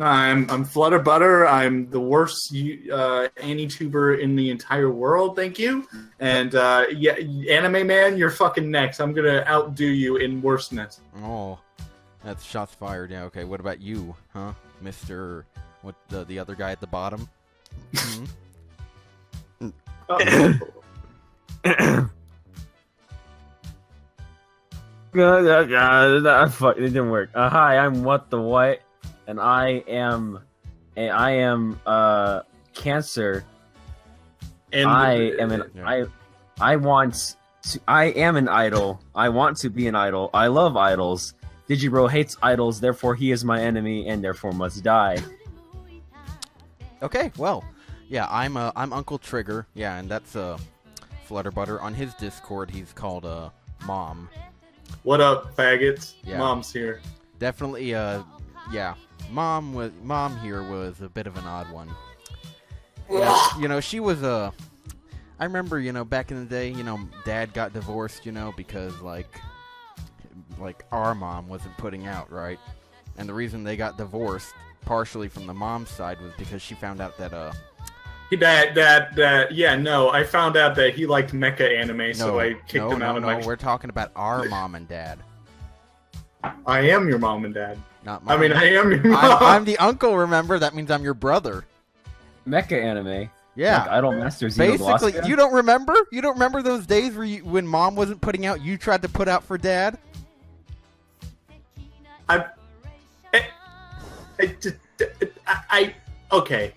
I'm FlutterButter. I'm the worst Anituber in the entire world. Thank you. And yeah, Anime Man, you're fucking next. I'm gonna outdo you in worstness. Oh, that's shots fired. Yeah. Okay. What about you, huh, Mister? What the other guy at the bottom? Fuck, it didn't work. Hi, I'm What the What, and I am Cancer. And I am an I am an idol. I want to be an idol. I love idols. Digibro hates idols, therefore he is my enemy and therefore must die. Okay, well, yeah, I'm Uncle Trigger. Yeah, and that's FlutterButter. On his Discord, he's called Mom. What up, faggots? Yeah. Mom's here. Definitely, yeah. Mom here was a bit of an odd one. You know, she was I remember, you know, back in the day, you know, Dad got divorced, you know, because like our mom wasn't putting out, right? And the reason they got divorced, partially from the mom's side, was because she found out that yeah, no, I found out that he liked mecha anime, so I kicked him out of my... No, we're talking about our mom and dad. I am your mom and dad. Not mine. I mean, I am your mom. I'm the uncle, remember? That means I'm your brother. Mecha anime? Yeah. Like Idol Masters. Basically, you don't remember? You don't remember those days where when mom wasn't putting out, you tried to put out for dad? Okay.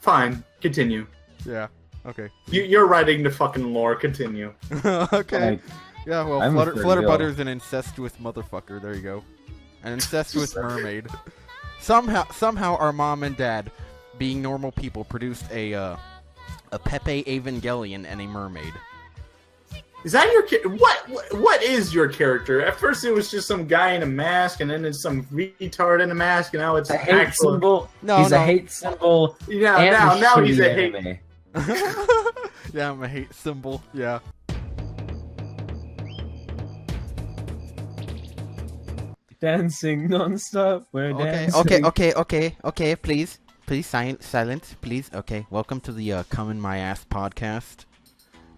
Fine. Continue. Yeah. Okay. You're writing the fucking lore. Continue. Okay. Yeah, well, FlutterButter's an incestuous motherfucker. There you go. An incestuous mermaid. Somehow our mom and dad, being normal people, produced a Pepe Evangelion and a mermaid. Is that your what is your character? At first it was just some guy in a mask, and then it's some retard in a mask, and now it's a hate symbol. He's a hate symbol. Yeah, now he's a hate. Yeah, I'm a hate symbol. Yeah. Dancing non-stop. We're dancing. Okay. Please, silence, please. Okay, welcome to the Come in My Ass podcast.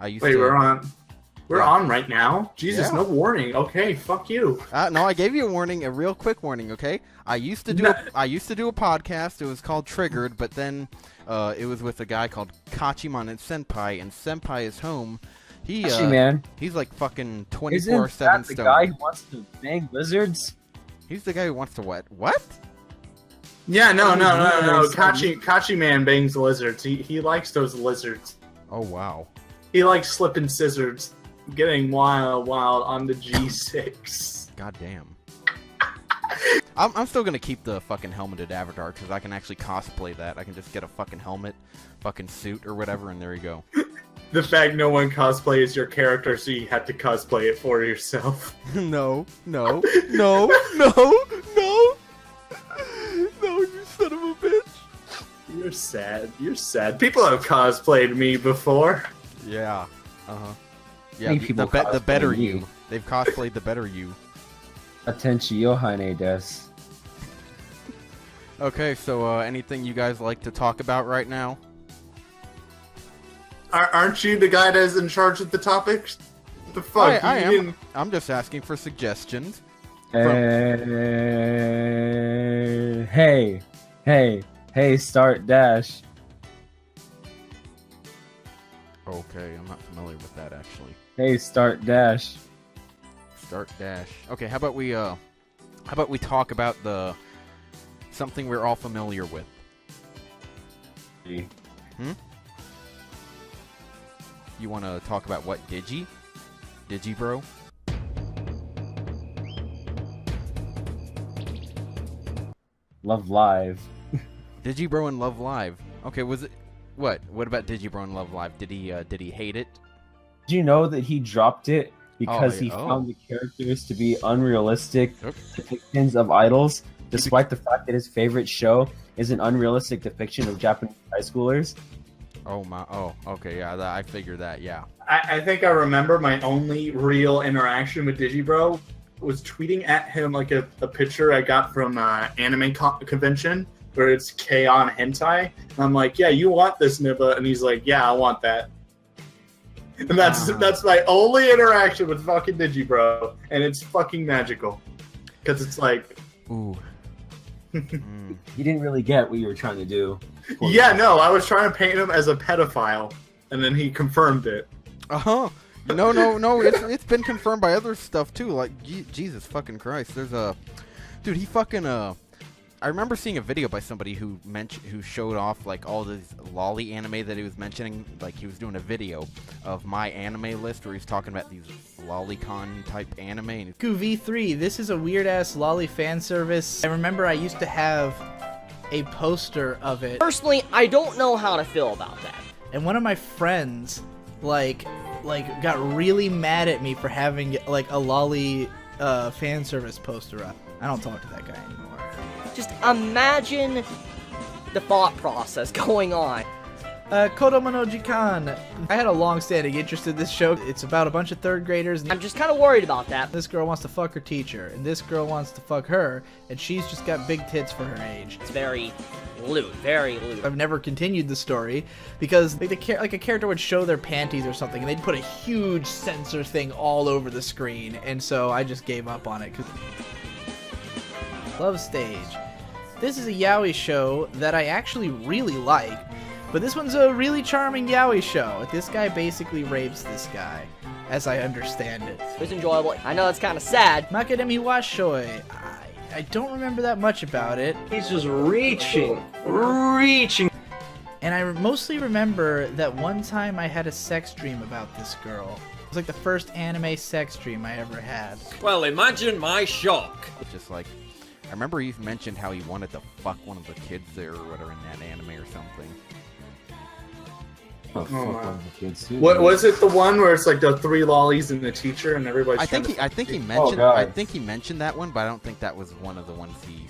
We're on right now. Jesus, no warning. Okay, fuck you. No, I gave you a warning, a real quick warning. Okay, I used to do a podcast. It was called Triggered, but then it was with a guy called Kachimon and Senpai, and Senpai is home. He's like fucking 24/7 Isn't that the guy who wants to bang lizards? He's the guy who wants to what? What? Yeah, no. Kachi-man bangs lizards. He likes those lizards. Oh, wow. He likes slipping scissors, getting wild on the G6. God damn. I'm still gonna keep the fucking helmeted avatar, because I can actually cosplay that. I can just get a fucking helmet, fucking suit, or whatever, and there you go. The fact no one cosplays your character, so you had to cosplay it for yourself. No, you son of a bitch. You're sad. People have cosplayed me before. Yeah. Yeah, the better you. They've cosplayed the better you. Attention, Yohane des. Okay, so anything you guys like to talk about right now? Aren't you the guy that's in charge of the topics? The fuck? I am. I'm just asking for suggestions. Hey, start dash. Okay, I'm not familiar with that actually. Hey, start dash. Start dash. Okay, how about we talk about something we're all familiar with? You want to talk about what? Digibro? Love Live. Digibro in Love Live. Okay, was it what? What about Digibro in Love Live? Did he hate it? Did you know that he dropped it because he found the characters to be unrealistic depictions of idols, despite the fact that his favorite show is an unrealistic depiction of Japanese high schoolers? Oh my! Oh, okay, yeah, I figured that. Yeah. I think I remember my only real interaction with Digibro was tweeting at him like a picture I got from anime convention where it's K-on hentai. And I'm like, yeah, you want this, Niba? And he's like, yeah, I want that. And that's my only interaction with fucking Digibro, and it's fucking magical because it's like, ooh. You didn't really get what you were trying to do. Yeah, no, I was trying to paint him as a pedophile, and then he confirmed it. No, it's been confirmed by other stuff too. Like, Jesus fucking Christ, there's a dude. He fucking I remember seeing a video by somebody who showed off like all this lolly anime that he was mentioning. Like he was doing a video of my anime list where he's talking about these Lolicon type anime. And V3, this is a weird ass lolly fan service. I remember I used to have a poster of it. Personally, I don't know how to feel about that. And one of my friends like got really mad at me for having like a lolly fan service poster up. I don't talk to that guy anymore. Just imagine the thought process going on. Kodomo no Jikan. I had a long-standing interest in this show. It's about a bunch of third graders. I'm just kind of worried about that. This girl wants to fuck her teacher, and this girl wants to fuck her, and she's just got big tits for her age. It's very lewd, very lewd. I've never continued the story because like a character would show their panties or something, and they'd put a huge censor thing all over the screen, and so I just gave up on it. Love Stage. This is a yaoi show that I actually really like, but this one's a really charming yaoi show. This guy basically rapes this guy, as I understand it. It was enjoyable. I know it's kind of sad. Makademi Washoi. I don't remember that much about it. He's just reaching. And I mostly remember that one time I had a sex dream about this girl. It was like the first anime sex dream I ever had. Well, imagine my shock. it's just like, I remember he mentioned how he wanted to fuck one of the kids there or whatever in that anime or something. Oh, fuck one of the kids too. What was it? The one where it's like the three lollies and the teacher and everybody's. I think he mentioned that one, but I don't think that was one of the ones he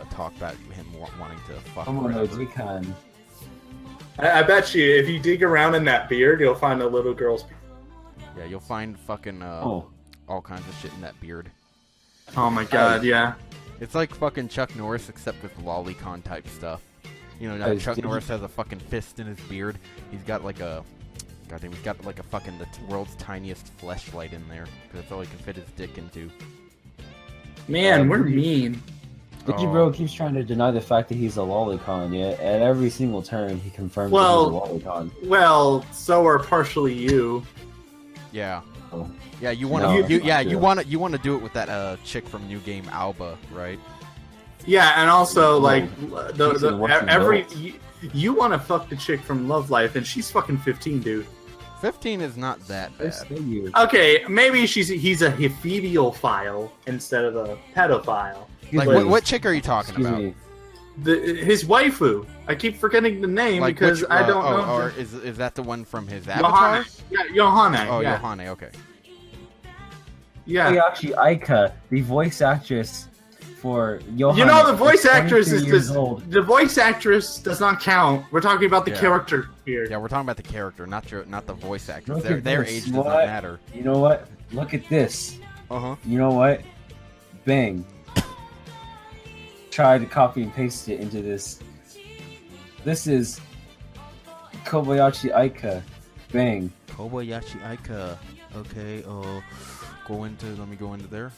talked about him wanting to fuck. I bet you if you dig around in that beard, you'll find a little girl's. Yeah, you'll find fucking all kinds of shit in that beard. Oh my god, yeah. It's like fucking Chuck Norris except with Lolicon type stuff. You know, Chuck Norris has a fucking fist in his beard. He's got like a... Goddamn, he's got like a fucking the world's tiniest fleshlight in there. Because that's all he can fit his dick into. Man, we're mean. Digibro keeps trying to deny the fact that he's a lolicon, yet at every single turn he confirms that he's a lolicon. Well, so are partially you. Yeah. Oh. Yeah, you want to you want to do it with that chick from New Game Alba, right? Yeah, and also like you want to fuck the chick from Love Life, and she's fucking 15, dude. 15 is not that bad. Okay, maybe he's a hephediophile instead of a pedophile. Like what chick are you talking about? His waifu. I keep forgetting the name because I don't know. Or is that the one from his avatar? Yeah, Yohane. Oh, yeah. Yohane. Okay. Yeah. Kobayashi Aika, the voice actress for Yohane. You know, the voice actress the voice actress does not count. We're talking about the character here. Yeah, we're talking about the character, not the voice actress. Their age does not matter. You know what? Look at this. You know what? Bang. Try to copy and paste it into this. This is Kobayashi Aika. Bang. Kobayashi Aika. Okay. Let me go into there.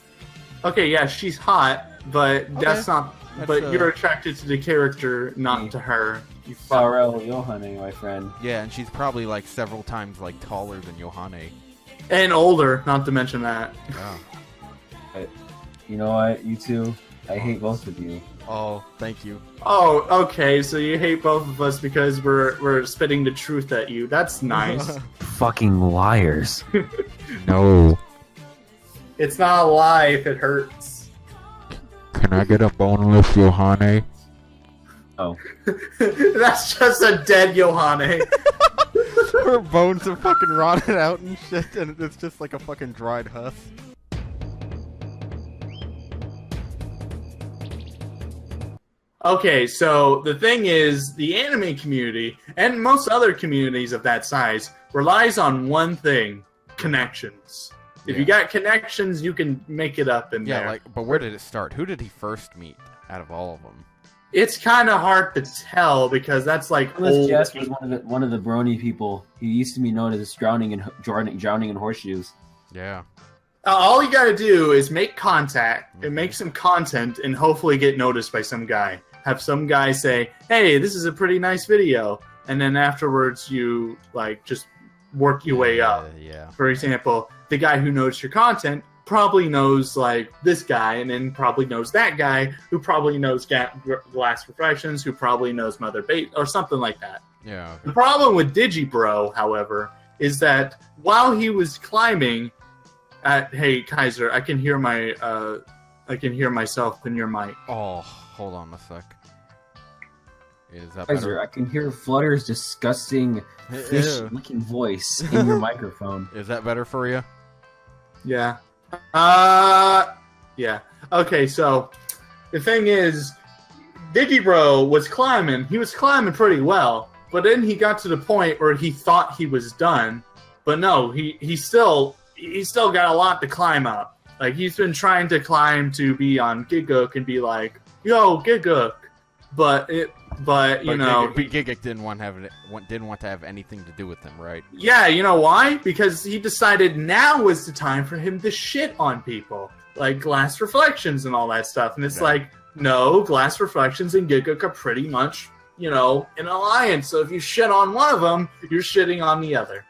Okay, yeah, she's hot, but that's not. But you're attracted to the character, not to her. You Pharrell Yohane, my friend. Yeah, and she's probably like several times like taller than Yohane. And older, not to mention that. Yeah. You know what, you two? I hate both of you. Oh, thank you. Oh, okay, so you hate both of us because we're spitting the truth at you. That's nice. Fucking liars. No. It's not a lie if it hurts. Can I get a boneless Yohane? Oh. That's just a dead Yohane. Her bones are fucking rotted out and shit, and it's just like a fucking dried husk. Okay, so the thing is, the anime community, and most other communities of that size, relies on one thing: connections. If you got connections, you can make it up in there. Yeah, like, but where did it start? Who did he first meet out of all of them? It's kind of hard to tell because that's like old. Jess was one of the brony people. He used to be known as drowning in horseshoes. Yeah. All you gotta do is make contact and make some content and hopefully get noticed by some guy. Have some guy say, "Hey, this is a pretty nice video," and then afterwards you like just work your way up. Yeah. For example, the guy who noticed your content probably knows like this guy, and then probably knows that guy, who probably knows Glass Reflections, who probably knows Mother Bait, or something like that. Yeah. The problem with Digibro, however, is that while he was climbing, hey Kaiser, I can hear myself in your mic. Oh, hold on a sec. Is that Kaiser, better? I can hear Flutter's disgusting fish-looking voice in your microphone. Is that better for you? Yeah. Yeah. Okay, so the thing is, Digibro was climbing. He was climbing pretty well, but then he got to the point where he thought he was done. But no, he still got a lot to climb up. Like, he's been trying to climb to be on Gigook and be like, "Yo, Gigook," but you know, Gigook didn't want to have anything to do with him, right? Yeah, you know why? Because he decided now was the time for him to shit on people, like Glass Reflections and all that stuff. And it's like, no, Glass Reflections and Gigook are pretty much, you know, an alliance. So if you shit on one of them, you're shitting on the other.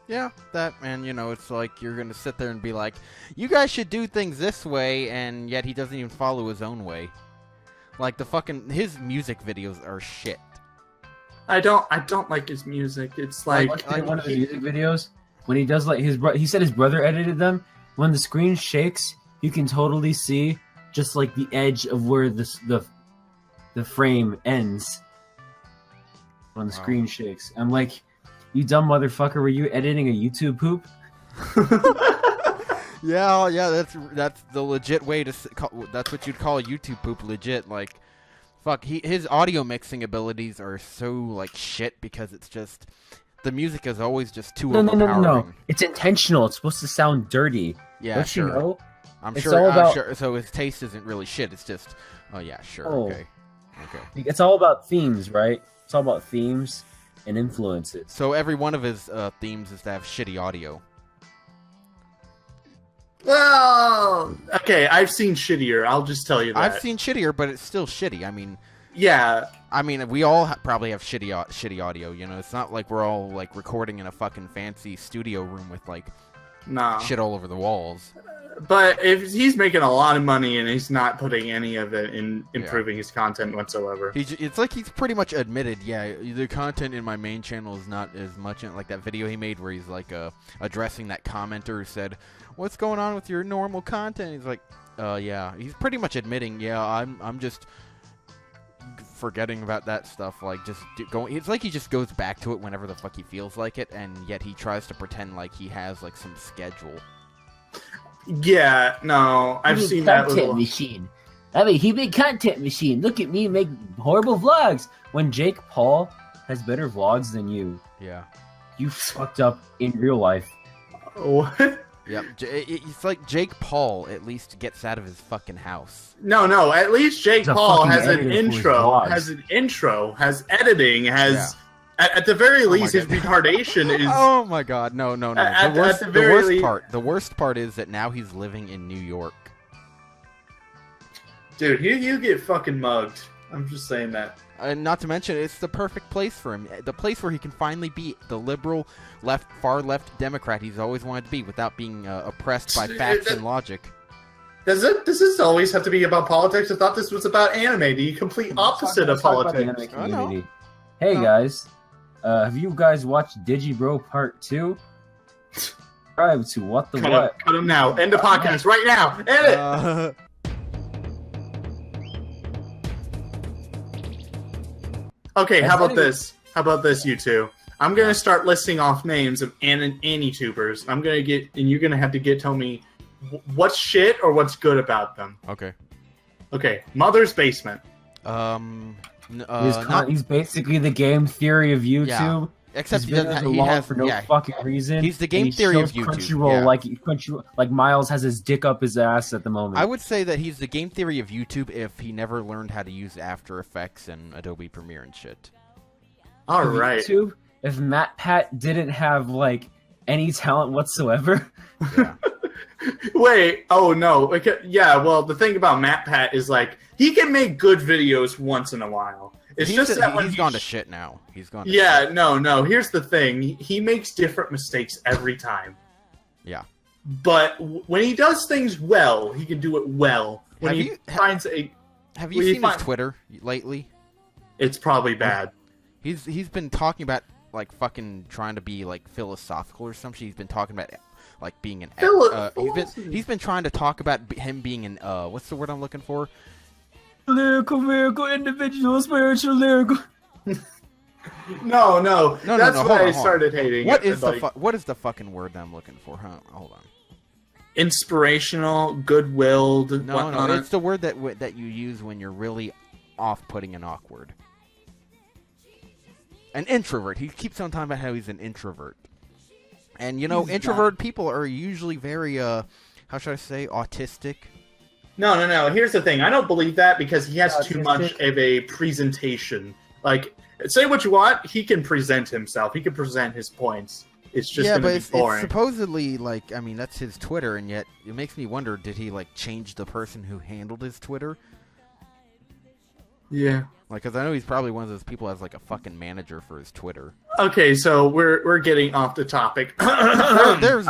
Yeah, that, man, you know, it's like you're gonna sit there and be like, you guys should do things this way, and yet he doesn't even follow his own way. Like, his music videos are shit. I don't like his music. It's like one of the music videos when he does like he said his brother edited them. When the screen shakes, you can totally see just like the edge of where the frame ends when the screen shakes. I'm like, you dumb motherfucker! Were you editing a YouTube poop? Yeah, that's the legit way to that's what you'd call a YouTube poop, legit. Like, fuck, his audio mixing abilities are so like shit because it's just the music is always just too overpowering. No. It's intentional. It's supposed to sound dirty. Yeah, Don't sure. You know? I'm it's sure. all about... sure. So his taste isn't really shit. It's just, oh yeah, sure, okay. It's all about themes, right? It's all about themes and influences. So every one of his themes is to have shitty audio. Well, okay, I've seen shittier. I'll just tell you that. I've seen shittier, but it's still shitty. I mean, yeah. I mean, we all probably have shitty audio. You know, it's not like we're all like recording in a fucking fancy studio room with like shit all over the walls. But if he's making a lot of money and he's not putting any of it in improving his content whatsoever. It's like he's pretty much admitted, the content in my main channel is not as much like that video he made where he's like addressing that commenter who said, "What's going on with your normal content?" He's like, yeah. He's pretty much admitting, I'm just forgetting about that stuff. Like, just going. It's like he just goes back to it whenever the fuck he feels like it, and yet he tries to pretend like he has like some schedule. Yeah, no, I've seen that content machine. I'm a human content machine. Look at me make horrible vlogs. When Jake Paul has better vlogs than you, you fucked up in real life. What? Yeah, it's like Jake Paul at least gets out of his fucking house. No, at least Jake Paul has an intro, has editing, has... At the very least, his retardation is... Oh my god, no. The worst part is that now he's living in New York. Dude, you get fucking mugged. I'm just saying that. And not to mention, it's the perfect place for him. The place where he can finally be the liberal, far left Democrat he's always wanted to be without being oppressed by facts and logic. Does this always have to be about politics? I thought this was about anime, the complete opposite of politics. Hey guys. Have you guys watched Digibro Part 2? Subscribe to What the What. Cut him now. End the podcast right now. End it! Okay, how about this? How about this, you two? I'm gonna start listing off names of Anitubers. I'm gonna get, and you're gonna have to tell me what's shit or what's good about them. Okay. Okay, Mother's Basement. He's basically the game theory of YouTube. Yeah. Except he has for no fucking reason. He's the game theory of YouTube. Crunchyroll, like Miles has his dick up his ass at the moment. I would say that he's the game theory of YouTube if he never learned how to use After Effects and Adobe Premiere and shit. All right. YouTube, if MatPat didn't have like any talent whatsoever. Yeah. Wait. Oh no. Okay, yeah. Well, the thing about MatPat is like he can make good videos once in a while. It's just that when he's gone to shit now. He's gone. Yeah. No. Here's the thing. He makes different mistakes every time. Yeah. But when he does things well, he can do it well. When have you seen his Twitter lately? It's probably bad. He's been talking about like fucking trying to be like philosophical or something. He's been talking about like being an he's been trying to talk about him being an what's the word I'm looking for? Lyrical, miracle, individual, spiritual, lyrical. No. That's why I started hating. What is the fucking word that I'm looking for? Huh? Hold on. Inspirational, good-willed. No. It's the word that you use when you're really off-putting and awkward. An introvert. He keeps on talking about how he's an introvert. And, introvert people are usually very, how should I say, autistic. No. Here's the thing. I don't believe that because he has too much of a presentation. Like, say what you want, he can present himself. He can present his points. It's just going to be boring. It's supposedly, like, I mean, that's his Twitter, and yet it makes me wonder, did he, like, change the person who handled his Twitter? Yeah. Like, because I know he's probably one of those people who has, like, a fucking manager for his Twitter. Okay, so we're getting off the topic. There's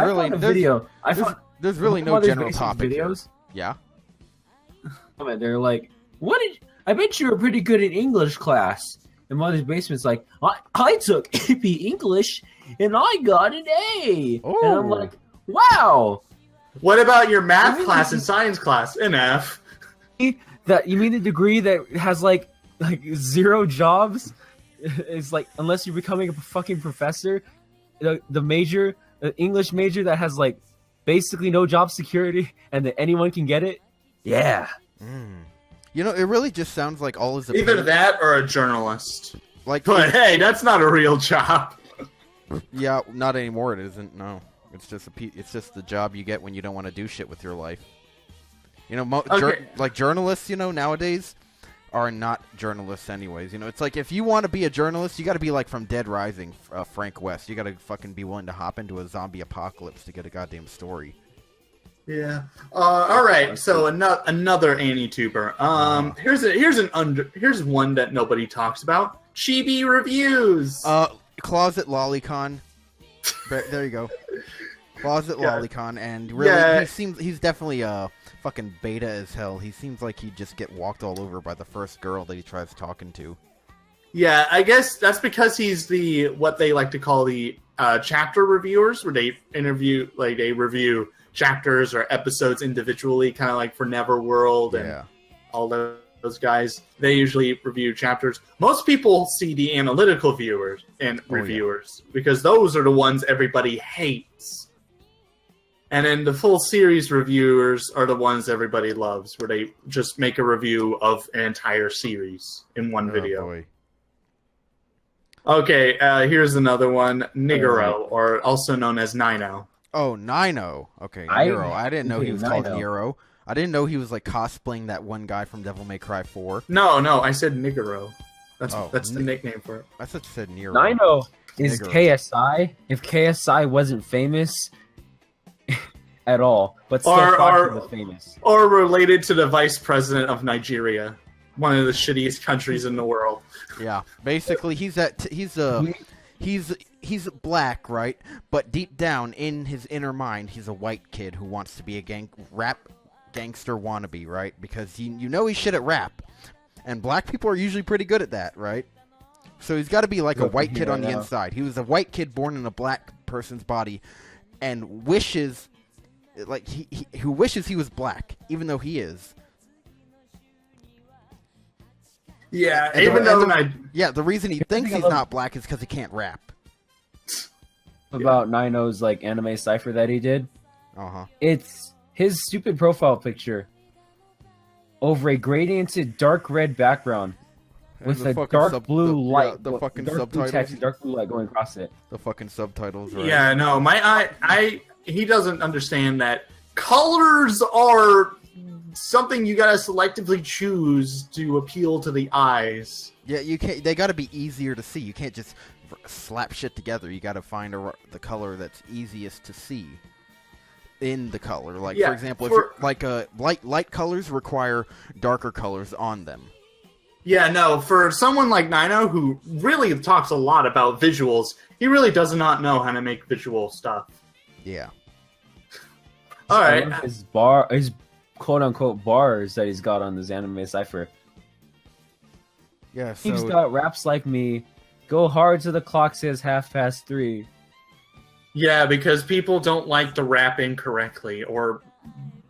really no general topic videos. Yeah. They're like, I bet you were pretty good in English class. And Mother's Basement's like, I took AP English and I got an A. Oh. And I'm like, wow. What about your math class and science class? An F. That you mean the degree that has like 0 jobs? Is like, unless you're becoming a fucking professor, the major, the English major that has like basically no job security and that anyone can get it. Yeah. It really just sounds like all his either that or a journalist. But hey, that's not a real job. Yeah, not anymore. It isn't. No, it's just the job you get when you don't want to do shit with your life. Like journalists, nowadays are not journalists anyways. It's like if you want to be a journalist, you got to be like from Dead Rising, Frank West. You got to fucking be willing to hop into a zombie apocalypse to get a goddamn story. Yeah. All right. So another Anituber. Here's one that nobody talks about. Chibi reviews. Closet Lolicon. There you go. Closet Lolicon, and really, he's definitely fucking beta as hell. He seems like he'd just get walked all over by the first girl that he tries talking to. Yeah, I guess that's because he's what they like to call the chapter reviewers, where they review chapters or episodes individually, kind of like for Neverworld and all those guys. They usually review chapters. Most people see the analytical viewers and reviewers because those are the ones everybody hates. And then the full series reviewers are the ones everybody loves, where they just make a review of an entire series in one video. Boy. Okay, here's another one. Nigoro, or also known as Nino. Oh, Nino. Okay, Nero. I didn't know he was called Nero. I didn't know he was like cosplaying that one guy from Devil May Cry 4. No, I said Nigoro. That's the nickname for it. I thought you said Nero. Nino is KSI. If KSI wasn't famous at all, but still was famous. Or related to the vice president of Nigeria, one of the shittiest countries in the world. Yeah, basically he's black, right? But deep down in his inner mind, he's a white kid who wants to be a rap gangster wannabe, right? Because he's shit at rap, and black people are usually pretty good at that, right? So he's got to be like a white kid on the inside. He was a white kid born in a black person's body, and wishes, like who wishes he was black, even though he is. Yeah, And even though the reason he thinks he's not black is because he can't rap. About Nino's like anime cipher that he did. It's his stupid profile picture over a gradiented dark red background with a dark blue light, the fucking dark blue subtitles, text, dark blue light going across it. The fucking subtitles, right? Yeah, no, he doesn't understand that colors are something you gotta selectively choose to appeal to the eyes. Yeah, you can't. They gotta be easier to see. You can't just slap shit together. You gotta find the color that's easiest to see in the color. Like for example, light colors require darker colors on them. Yeah, no, for someone like Nino who really talks a lot about visuals, he really does not know how to make visual stuff. Yeah. All right. His quote-unquote bars that he's got on this anime cipher. Yeah, so... He's got raps like me. Go hard till the clock says 3:30. Yeah, because people don't like to rap incorrectly or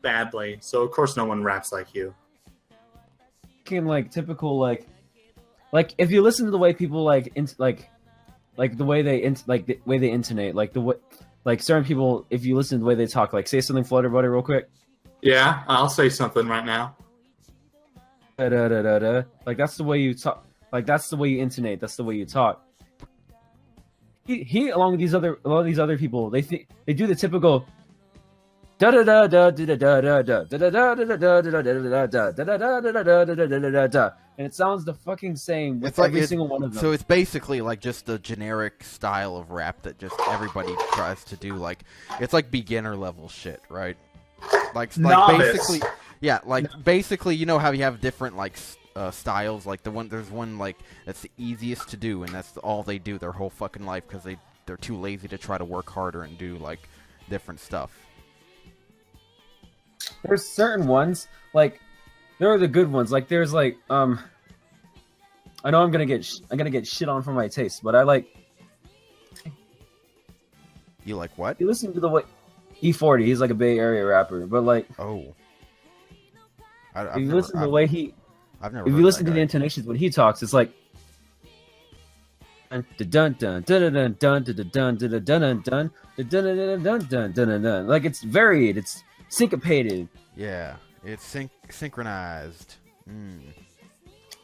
badly, so of course no one raps like you. Like typical like if you listen to the way people like the way they intonate, like the way like certain people, if you listen to the way they talk, like say something FlutterButter real quick. Yeah, I'll say something right now. Da, da, da, da, da. Like that's the way you talk. Like that's the way you intonate. That's the way you talk. He along with these other people, they do the typical da da da da da da da da da da da da da da da da da da, and it sounds the fucking same with every single one of them. So it's basically like just the generic style of rap that just everybody tries to do. Like it's like beginner level shit, right? Like basically, yeah, like basically, you know how you have different like styles. Like there's one like that's the easiest to do, and that's all they do their whole fucking life because they're too lazy to try to work harder and do like different stuff. There's certain ones like there are the good ones. Like there's like I know I'm gonna get shit on for my taste, but I like. You like what? You listen to the way E40. He's like a Bay Area rapper, but like if you listen to the way he. I've never. If you listen to the intonations when he talks, it's like. Dun dun dun dun dun dun dun dun dun dun dun dun dun dun dun dun. Like it's varied. It's syncopated. Yeah, it's synchronized.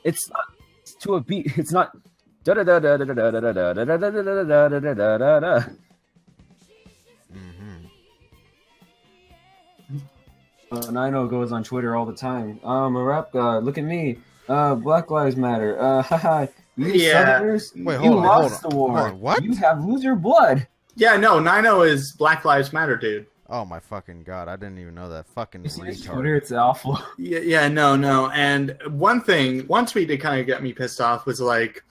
It's not to a beat. It's not. Da da da da da da da da da da da da da da da da da. Nino goes on Twitter all the time. I'm a rap god. Look at me. Black Lives Matter. Haha. You Southerners, Wait, you hold lost on. the war. Hold on, what? You have loser blood. Yeah, no, Nino is Black Lives Matter, dude. Oh my fucking god! I didn't even know that. Fucking retard. Twitter, it's awful. Yeah, no. And one tweet that kind of got me pissed off was like,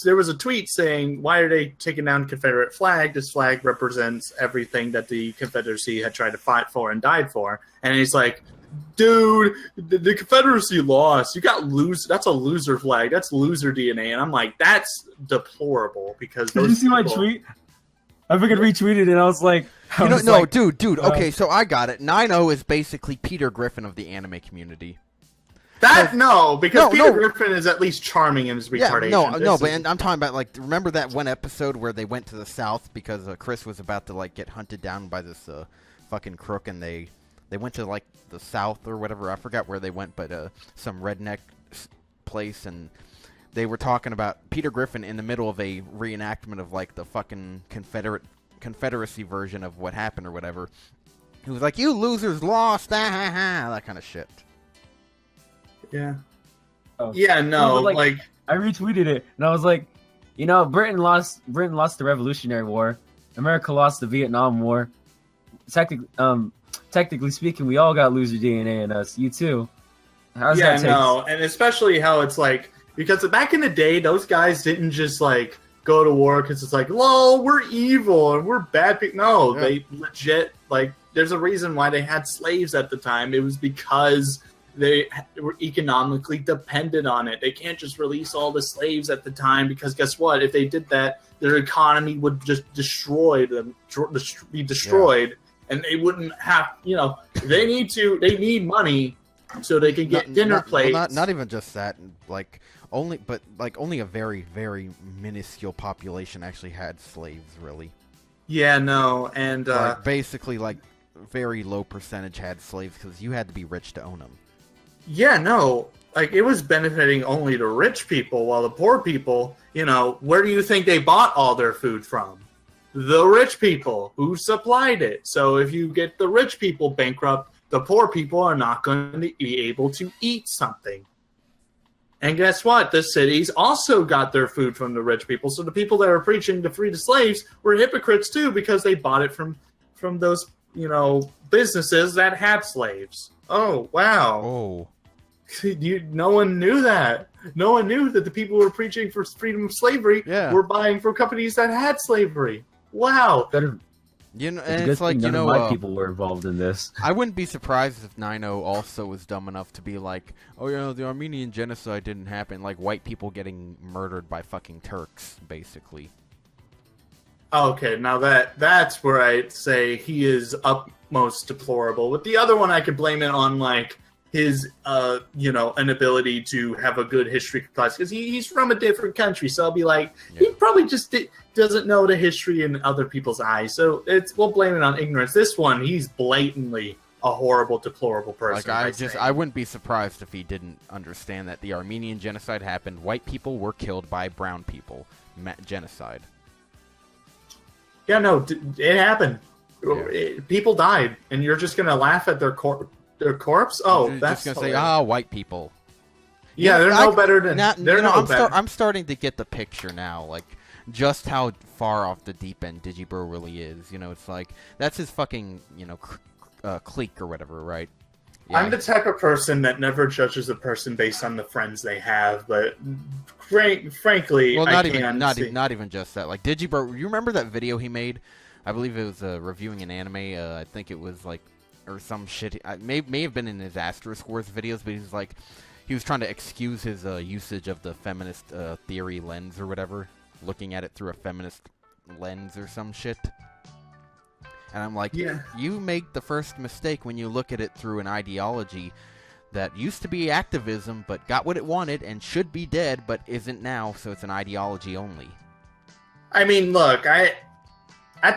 there was a tweet saying, why are they taking down Confederate flag? This flag represents everything that the Confederacy had tried to fight for and died for. And he's like, dude, the Confederacy lost. You got that's a loser flag. That's loser DNA. And I'm like, that's deplorable because Did you see my tweet? I fucking retweeted it and I was like... Dude, okay, so I got it. Nino is basically Peter Griffin of the anime community. Peter Griffin is at least charming in his retardation. But I'm talking about, like, remember that one episode where they went to the South because Chris was about to, like, get hunted down by this fucking crook, and they went to, like, the South or whatever. I forgot where they went, but some redneck place, and they were talking about Peter Griffin in the middle of a reenactment of, like, the fucking Confederacy version of what happened or whatever. He was like, you losers lost, that kind of shit. Yeah. Oh. Yeah, no, like I retweeted it and I was like, Britain lost the Revolutionary War. America lost the Vietnam War. Technically speaking, we all got loser DNA in us. You too. How's that taste? And especially how it's like, because back in the day, those guys didn't just like go to war because it's like, lol, we're evil and we're bad people. No, they legit, like, there's a reason why they had slaves at the time. It was because they were economically dependent on it. They can't just release all the slaves at the time because guess what? If they did that, their economy would just be destroyed, and they wouldn't have. They need money so they can get dinner plates. Well, not even just that. Like only a very, very minuscule population actually had slaves, really. Yeah, no, and basically, like very low percentage had slaves because you had to be rich to own them. Yeah, no, like it was benefiting only the rich people, while the poor people, where do you think they bought all their food from? The rich people who supplied it. So if you get the rich people bankrupt, the poor people are not going to be able to eat something. And guess what? The cities also got their food from the rich people. So the people that are preaching to free the slaves were hypocrites too, because they bought it from those, businesses that had slaves. Oh, wow. Oh. No one knew that. No one knew that the people who were preaching for freedom of slavery were buying from companies that had slavery. Wow. And it's like, my people were involved in this. I wouldn't be surprised if Nino also was dumb enough to be like, oh, the Armenian genocide didn't happen. Like, white people getting murdered by fucking Turks, basically. Okay, now that's where I'd say he is utmost deplorable. With the other one, I could blame it on, like, his, inability to have a good history class. Because he's from a different country, so I'll be like, he probably just doesn't know the history in other people's eyes. So we'll blame it on ignorance. This one, he's blatantly a horrible, deplorable person. Like, I wouldn't be surprised if he didn't understand that the Armenian genocide happened. White people were killed by brown people. Genocide. Yeah, no, it happened. Yeah. People died, and you're just gonna laugh at their corpse? Oh, that's just gonna say, white people. Yeah, they're no better than. I'm starting to get the picture now, like just how far off the deep end Digibro really is. It's like that's his fucking clique or whatever, right? Yeah. I'm the type of person that never judges a person based on the friends they have, but frankly, well, not even just that. Like Digibro, you remember that video he made? I believe it was reviewing an anime. I think it was like, or some shit. May have been in his Asterisk Wars videos, but he was trying to excuse his usage of the feminist theory lens or whatever, looking at it through a feminist lens or some shit. And I'm like, you make the first mistake when you look at it through an ideology that used to be activism, but got what it wanted and should be dead, but isn't now, so it's an ideology only. I mean, look, at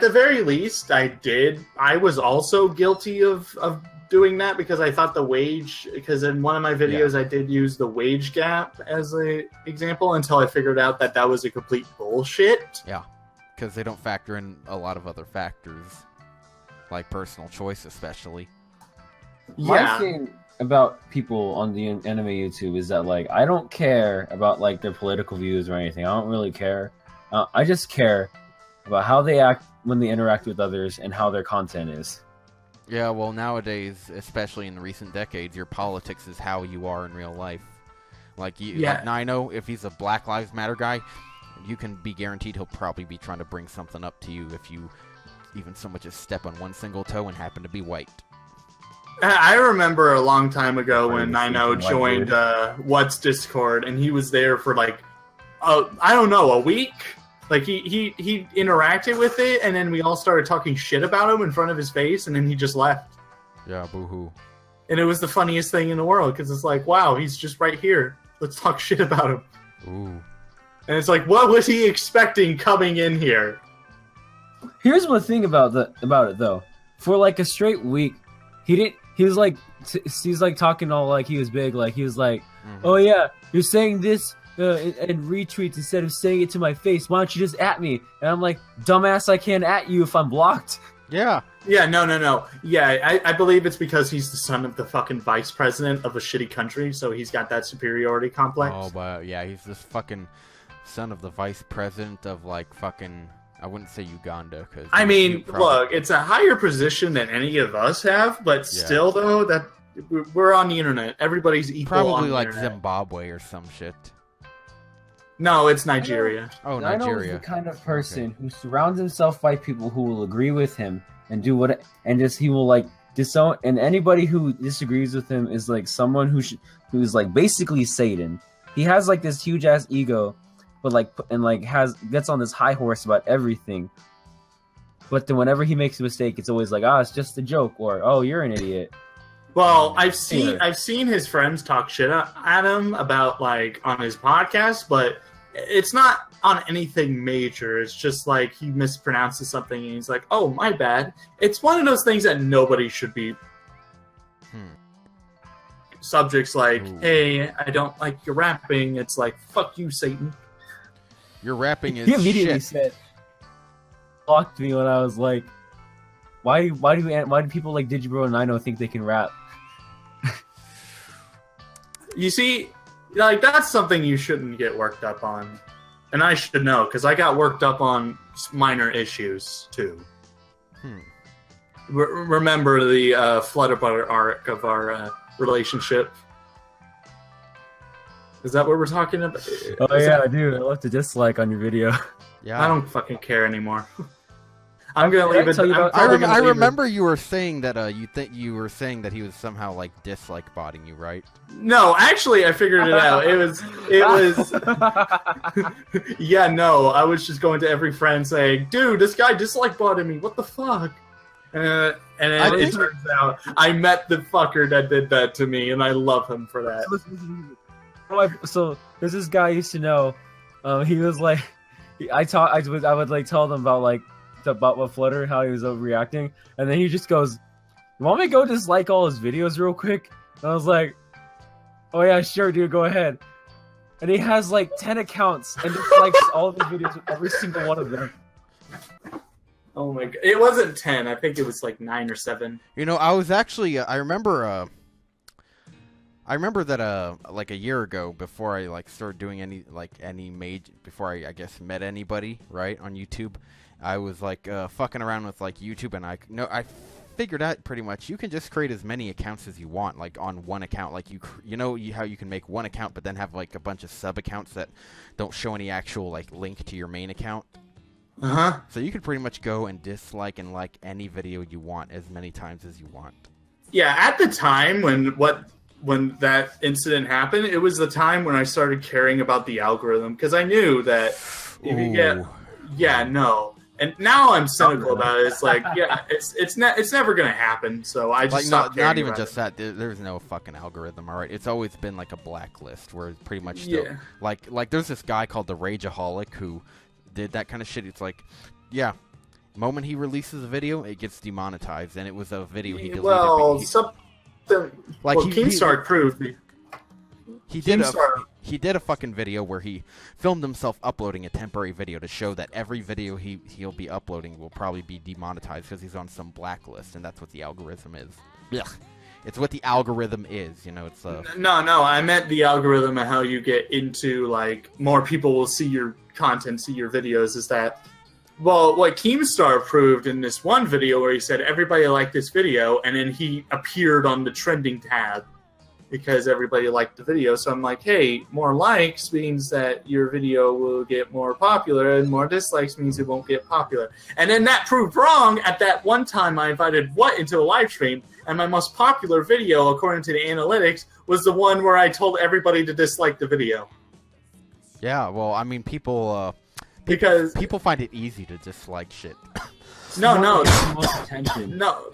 the very least, I was also guilty of doing that because I thought because in one of my videos I did use the wage gap as an example until I figured out that was a complete bullshit. Yeah, because they don't factor in a lot of other factors. Like personal choice, especially. My thing about people on the anime YouTube is that, like, I don't care about, like, their political views or anything. I don't really care. I just care about how they act when they interact with others and how their content is. Yeah, well, nowadays, especially in the recent decades, your politics is how you are in real life. Like, like Nino, if he's a Black Lives Matter guy, you can be guaranteed he'll probably be trying to bring something up to you if you even so much as step on one single toe and happen to be white. I remember a long time ago when Nino joined What's Discord, and he was there for like, I don't know, a week? Like, he interacted with it, and then we all started talking shit about him in front of his face, and then he just left. Yeah, boo-hoo. And it was the funniest thing in the world, because it's like, wow, he's just right here. Let's talk shit about him. Ooh. And it's like, what was he expecting coming in here? Here's one thing about it though. For like a straight week, he was like talking all like he was big, like he was like, oh yeah, you're saying this and retweets instead of saying it to my face. Why don't you just at me? And I'm like, dumbass, I can't at you if I'm blocked. Yeah. Yeah, no. Yeah, I believe it's because he's the son of the fucking vice president of a shitty country, so he's got that superiority complex. Oh, but yeah, he's this fucking son of the vice president of like fucking, I wouldn't say Uganda, because I mean, look, it's a higher position than any of us have, but still, though, that we're on the internet. Everybody's equal. Probably on like the internet. Zimbabwe or some shit. No, it's Nigeria. Oh, Nigeria. Nigeria. Is the kind of person who surrounds himself by people who will agree with him and do what, and just he will like disown. And anybody who disagrees with him is like someone who's like basically Satan. He has like this huge ass ego. But gets on this high horse about everything. But then whenever he makes a mistake, it's always like, it's just a joke, or oh, you're an idiot. Well, I've seen his friends talk shit at him about like on his podcast, but it's not on anything major. It's just like he mispronounces something and he's like, "Oh, my bad." It's one of those things that nobody should be. Subjects like, "Hey, I don't like your rapping." It's like, "Fuck you, Satan." Your rapping is He immediately shit. said, "Blocked me" when I was like, "Why do people like Digibro and Nino think they can rap?" You see, like that's something you shouldn't get worked up on, and I should know because I got worked up on minor issues too. Remember the FlutterButter arc of our relationship? Is that what we're talking about? Oh yeah, I do. I left a dislike on your video. Yeah. I don't fucking care anymore. I'm gonna leave it. I remember you were saying that you were saying that he was somehow like dislike botting you, right? No, actually, I figured it out. It was. Yeah, no, I was just going to every friend saying, "Dude, this guy dislike botted me. What the fuck?" And then it turns out I met the fucker that did that to me, and I love him for that. So there's this guy I used to know. He was like, I would like tell them about what Flutter, how he was overreacting, and then he just goes, "You want me to go dislike all his videos real quick?" And I was like, "Oh yeah, sure, dude, go ahead." And he has like 10 accounts and dislikes all of his videos, every single one of them. Oh my god, it wasn't 10. I think it was like 9 or 7. You know, I was actually I remember that like a year ago, before I like started doing any major, before I guess met anybody right on YouTube, I was like fucking around with like YouTube, and I figured out pretty much you can just create as many accounts as you want, like on one account. Like how you can make one account but then have like a bunch of sub accounts that don't show any actual like link to your main account. So you could pretty much go and dislike and like any video you want as many times as you want. Yeah, at the time when that incident happened, it was the time when I started caring about the algorithm, because I knew that if you get and now I'm cynical about it. It's like, yeah, it's never gonna happen. So I just like not even just that. There's no fucking algorithm. All right, it's always been like a blacklist where it's pretty much still like there's this guy called the Rageaholic who did that kind of shit. It's like, yeah, the moment he releases a video, it gets demonetized, and it was a video he deleted. Well, Keemstar proved me. He did a fucking video where he filmed himself uploading a temporary video to show that every video he'll be uploading will probably be demonetized because he's on some blacklist, and that's what the algorithm is. Ugh. It's what the algorithm is, you know. It's No, I meant the algorithm and how you get into like more people will see your content, see your videos. Is that what Keemstar proved in this one video where he said everybody liked this video, and then he appeared on the trending tab because everybody liked the video. So I'm like, hey, more likes means that your video will get more popular, and more dislikes means it won't get popular. And then that proved wrong. At that one time, I invited What into a live stream, and my most popular video, according to the analytics, was the one where I told everybody to dislike the video. Yeah, well, I mean, people find it easy to dislike shit. No,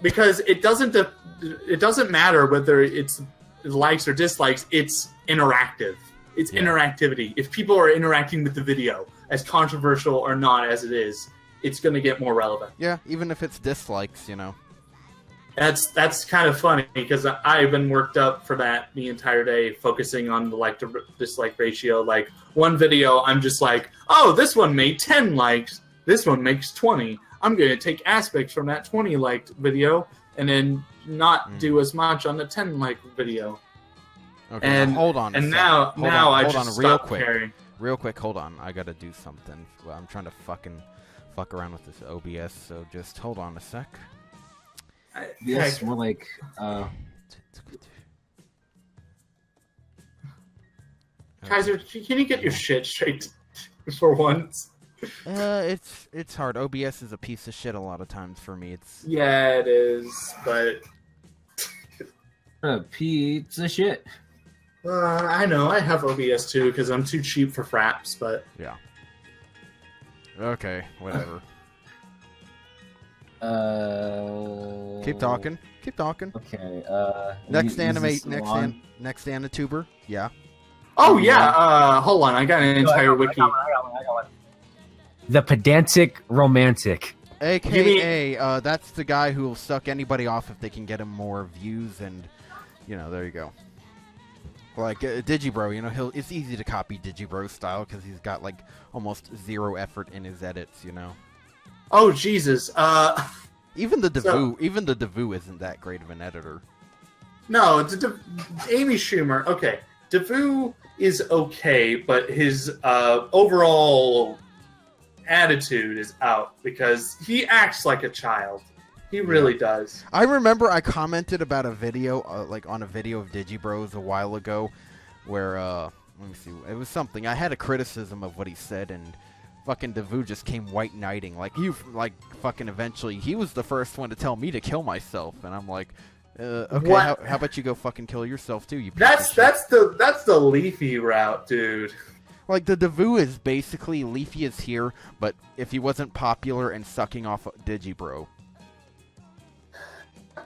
because it doesn't matter whether it's likes or dislikes. It's interactive. It's interactivity. If people are interacting with the video, as controversial or not as it is, it's going to get more relevant. Yeah, even if it's dislikes, you know. That's kind of funny, because I've been worked up for that the entire day, focusing on the like to dislike ratio. Like one video, I'm just like, oh, this one made 10 likes, this one makes 20. I'm going to take aspects from that 20 liked video and then not do as much on the 10 like video. Okay, and hold on. And now I just stop caring. Real quick, hold on. I gotta do something. Well, I'm trying to fuck around with this OBS, so just hold on a sec. Yes, more like Kaiser, can you get your shit straight for once? It's hard. OBS is a piece of shit a lot of times for me. Yeah, it is, but a piece of shit. I know. I have OBS too because I'm too cheap for fraps, but yeah. Okay, whatever. Keep talking. Keep talking. Okay. Next Anituber. Yeah. Oh yeah. Hold on, I got an entire wiki. I got one. The pedantic romantic. AKA, that's the guy who will suck anybody off if they can get him more views, and there you go. Like Digibro, it's easy to copy Digibro style because he's got like almost zero effort in his edits, Oh Jesus! Even the Devu isn't that great of an editor. No, it's Amy Schumer. Okay, Devu is okay, but his overall attitude is out because he acts like a child. He really does. I remember I commented about a video, on a video of Digibros a while ago, where let me see, it was something. I had a criticism of what he said, and fucking Devu just came white knighting. Fucking eventually, he was the first one to tell me to kill myself, and I'm like, okay, how about you go fucking kill yourself too? That's the Leafy route, dude. Like, the Devu is basically Leafy is here, but if he wasn't popular and sucking off Digibro.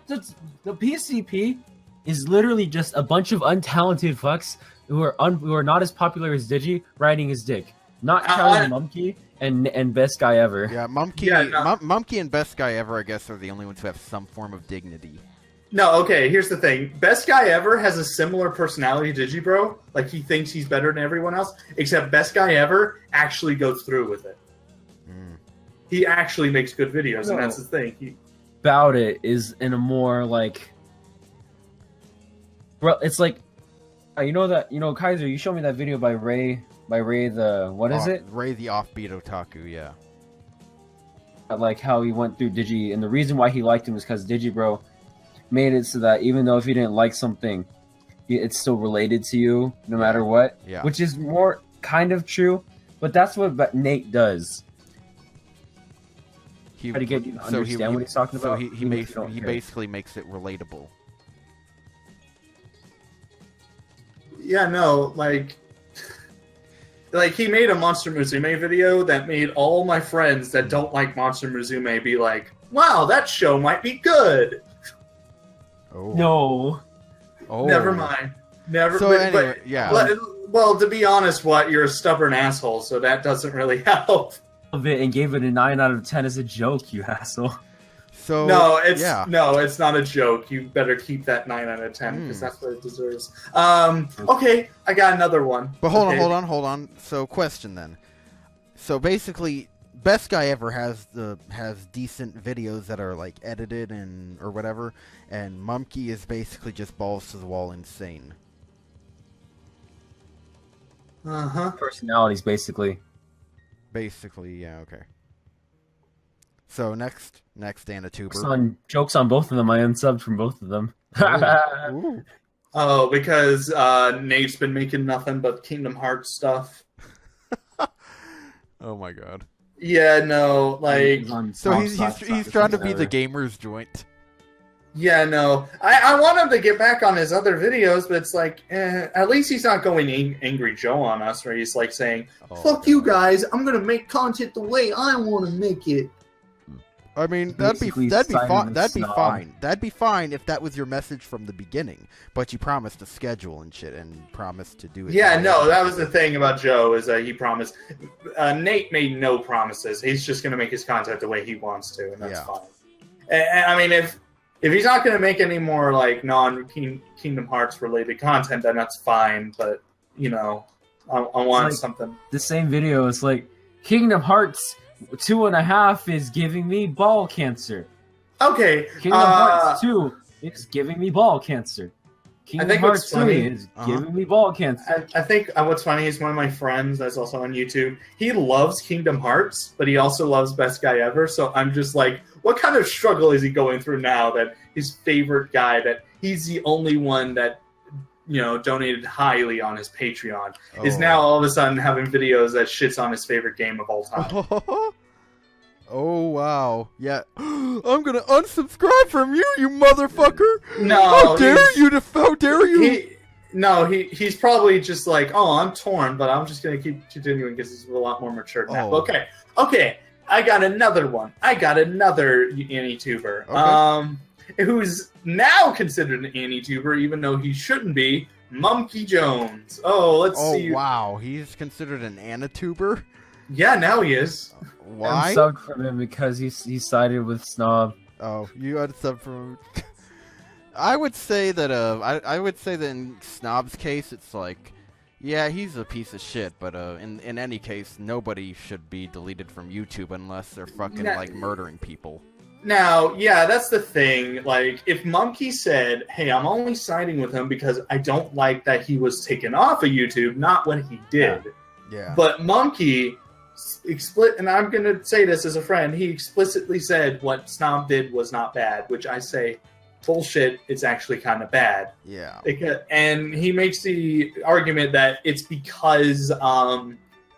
The PCP is literally just a bunch of untalented fucks who are not as popular as Digi riding his dick. Not counting Mumkey and Best Guy Ever. Yeah, Mumkey and Best Guy Ever, I guess, are the only ones who have some form of dignity. No, okay, here's the thing. Best Guy Ever has a similar personality to Digibro. Like, he thinks he's better than everyone else, except Best Guy Ever actually goes through with it. He actually makes good videos, and that's the thing. About it is in a more it's like Kaiser, you showed me that video by Ray the what is it? Ray the Offbeat Otaku, yeah. Like how he went through Digi, and the reason why he liked him is because Digibro made it so that even though if you didn't like something, it's still related to you no matter what. Yeah. Which is more kind of true, but that's what Nate does. Try to get you to understand what he's talking about. So he basically makes it relatable. Yeah, no, like he made a Monster Musume video that made all my friends that don't like Monster Musume be like, wow, that show might be good. Oh. No. Oh. Never mind. So anyway, yeah. Well, to be honest, you're a stubborn asshole, so that doesn't really help. Of it and gave it a 9 out of 10 as a joke, you asshole. So no, it's not a joke. You better keep that 9 out of 10 because that's what it deserves. Okay, I got another one. But hold on. So question then. So basically, Best Guy Ever has decent videos that are like edited or whatever, and Mumkey is basically just balls to the wall insane. Personalities, basically. Basically, yeah, okay. So next Anituber. Jokes on both of them. I unsubbed from both of them. Ooh. Oh, because Nate's been making nothing but Kingdom Hearts stuff. Oh my god. Yeah, no, like... So he's trying to be the gamer's joint. Yeah, no. I want him to get back on his other videos, but it's like, at least he's not going Angry Joe on us, where he's like saying, fuck you guys, I'm gonna make content the way I want to make it. I mean, that'd be fine. That'd be fine if that was your message from the beginning. But you promised a schedule and shit, and promised to do it. Yeah, no, that was the thing about Joe is that he promised. Nate made no promises. He's just gonna make his content the way he wants to, and that's fine. And I mean, if he's not gonna make any more like non-Kingdom Hearts related content, then that's fine. But I want something. The same video is like Kingdom Hearts 2.5 is giving me ball cancer. Okay. Kingdom Hearts 2 is giving me ball cancer. Kingdom Hearts 3 is giving me ball cancer. I think what's funny is one of my friends that's also on YouTube, he loves Kingdom Hearts, but he also loves Best Guy Ever. So I'm just like, what kind of struggle is he going through now that his favorite guy, that he's the only one that donated highly on his Patreon, is now all of a sudden having videos that shits on his favorite game of all time. Oh, wow. Yeah. I'm gonna unsubscribe from you, you motherfucker! No! How dare you! He's probably just like, I'm torn, but I'm just gonna keep continuing because he's a lot more mature now. Okay. I got another one. I got another Anituber. Okay. Who's now considered an Anituber, even though he shouldn't be. Monkey Jones. Oh, let's see. Oh wow, he's considered an Anituber. Yeah, now he is. Why? I'm subbed from him because he sided with Snob. Oh, you got sub from. I would say that I would say that in Snob's case, it's like, yeah, he's a piece of shit. But in any case, nobody should be deleted from YouTube unless they're fucking like murdering people. Now, yeah, that's the thing. Like, if Monkey said, hey, I'm only siding with him because I don't like that he was taken off of YouTube, not what he did. Yeah. But Monkey, and I'm going to say this as a friend, he explicitly said what Snob did was not bad, which I say, bullshit, it's actually kind of bad. Yeah. And he makes the argument that it's because,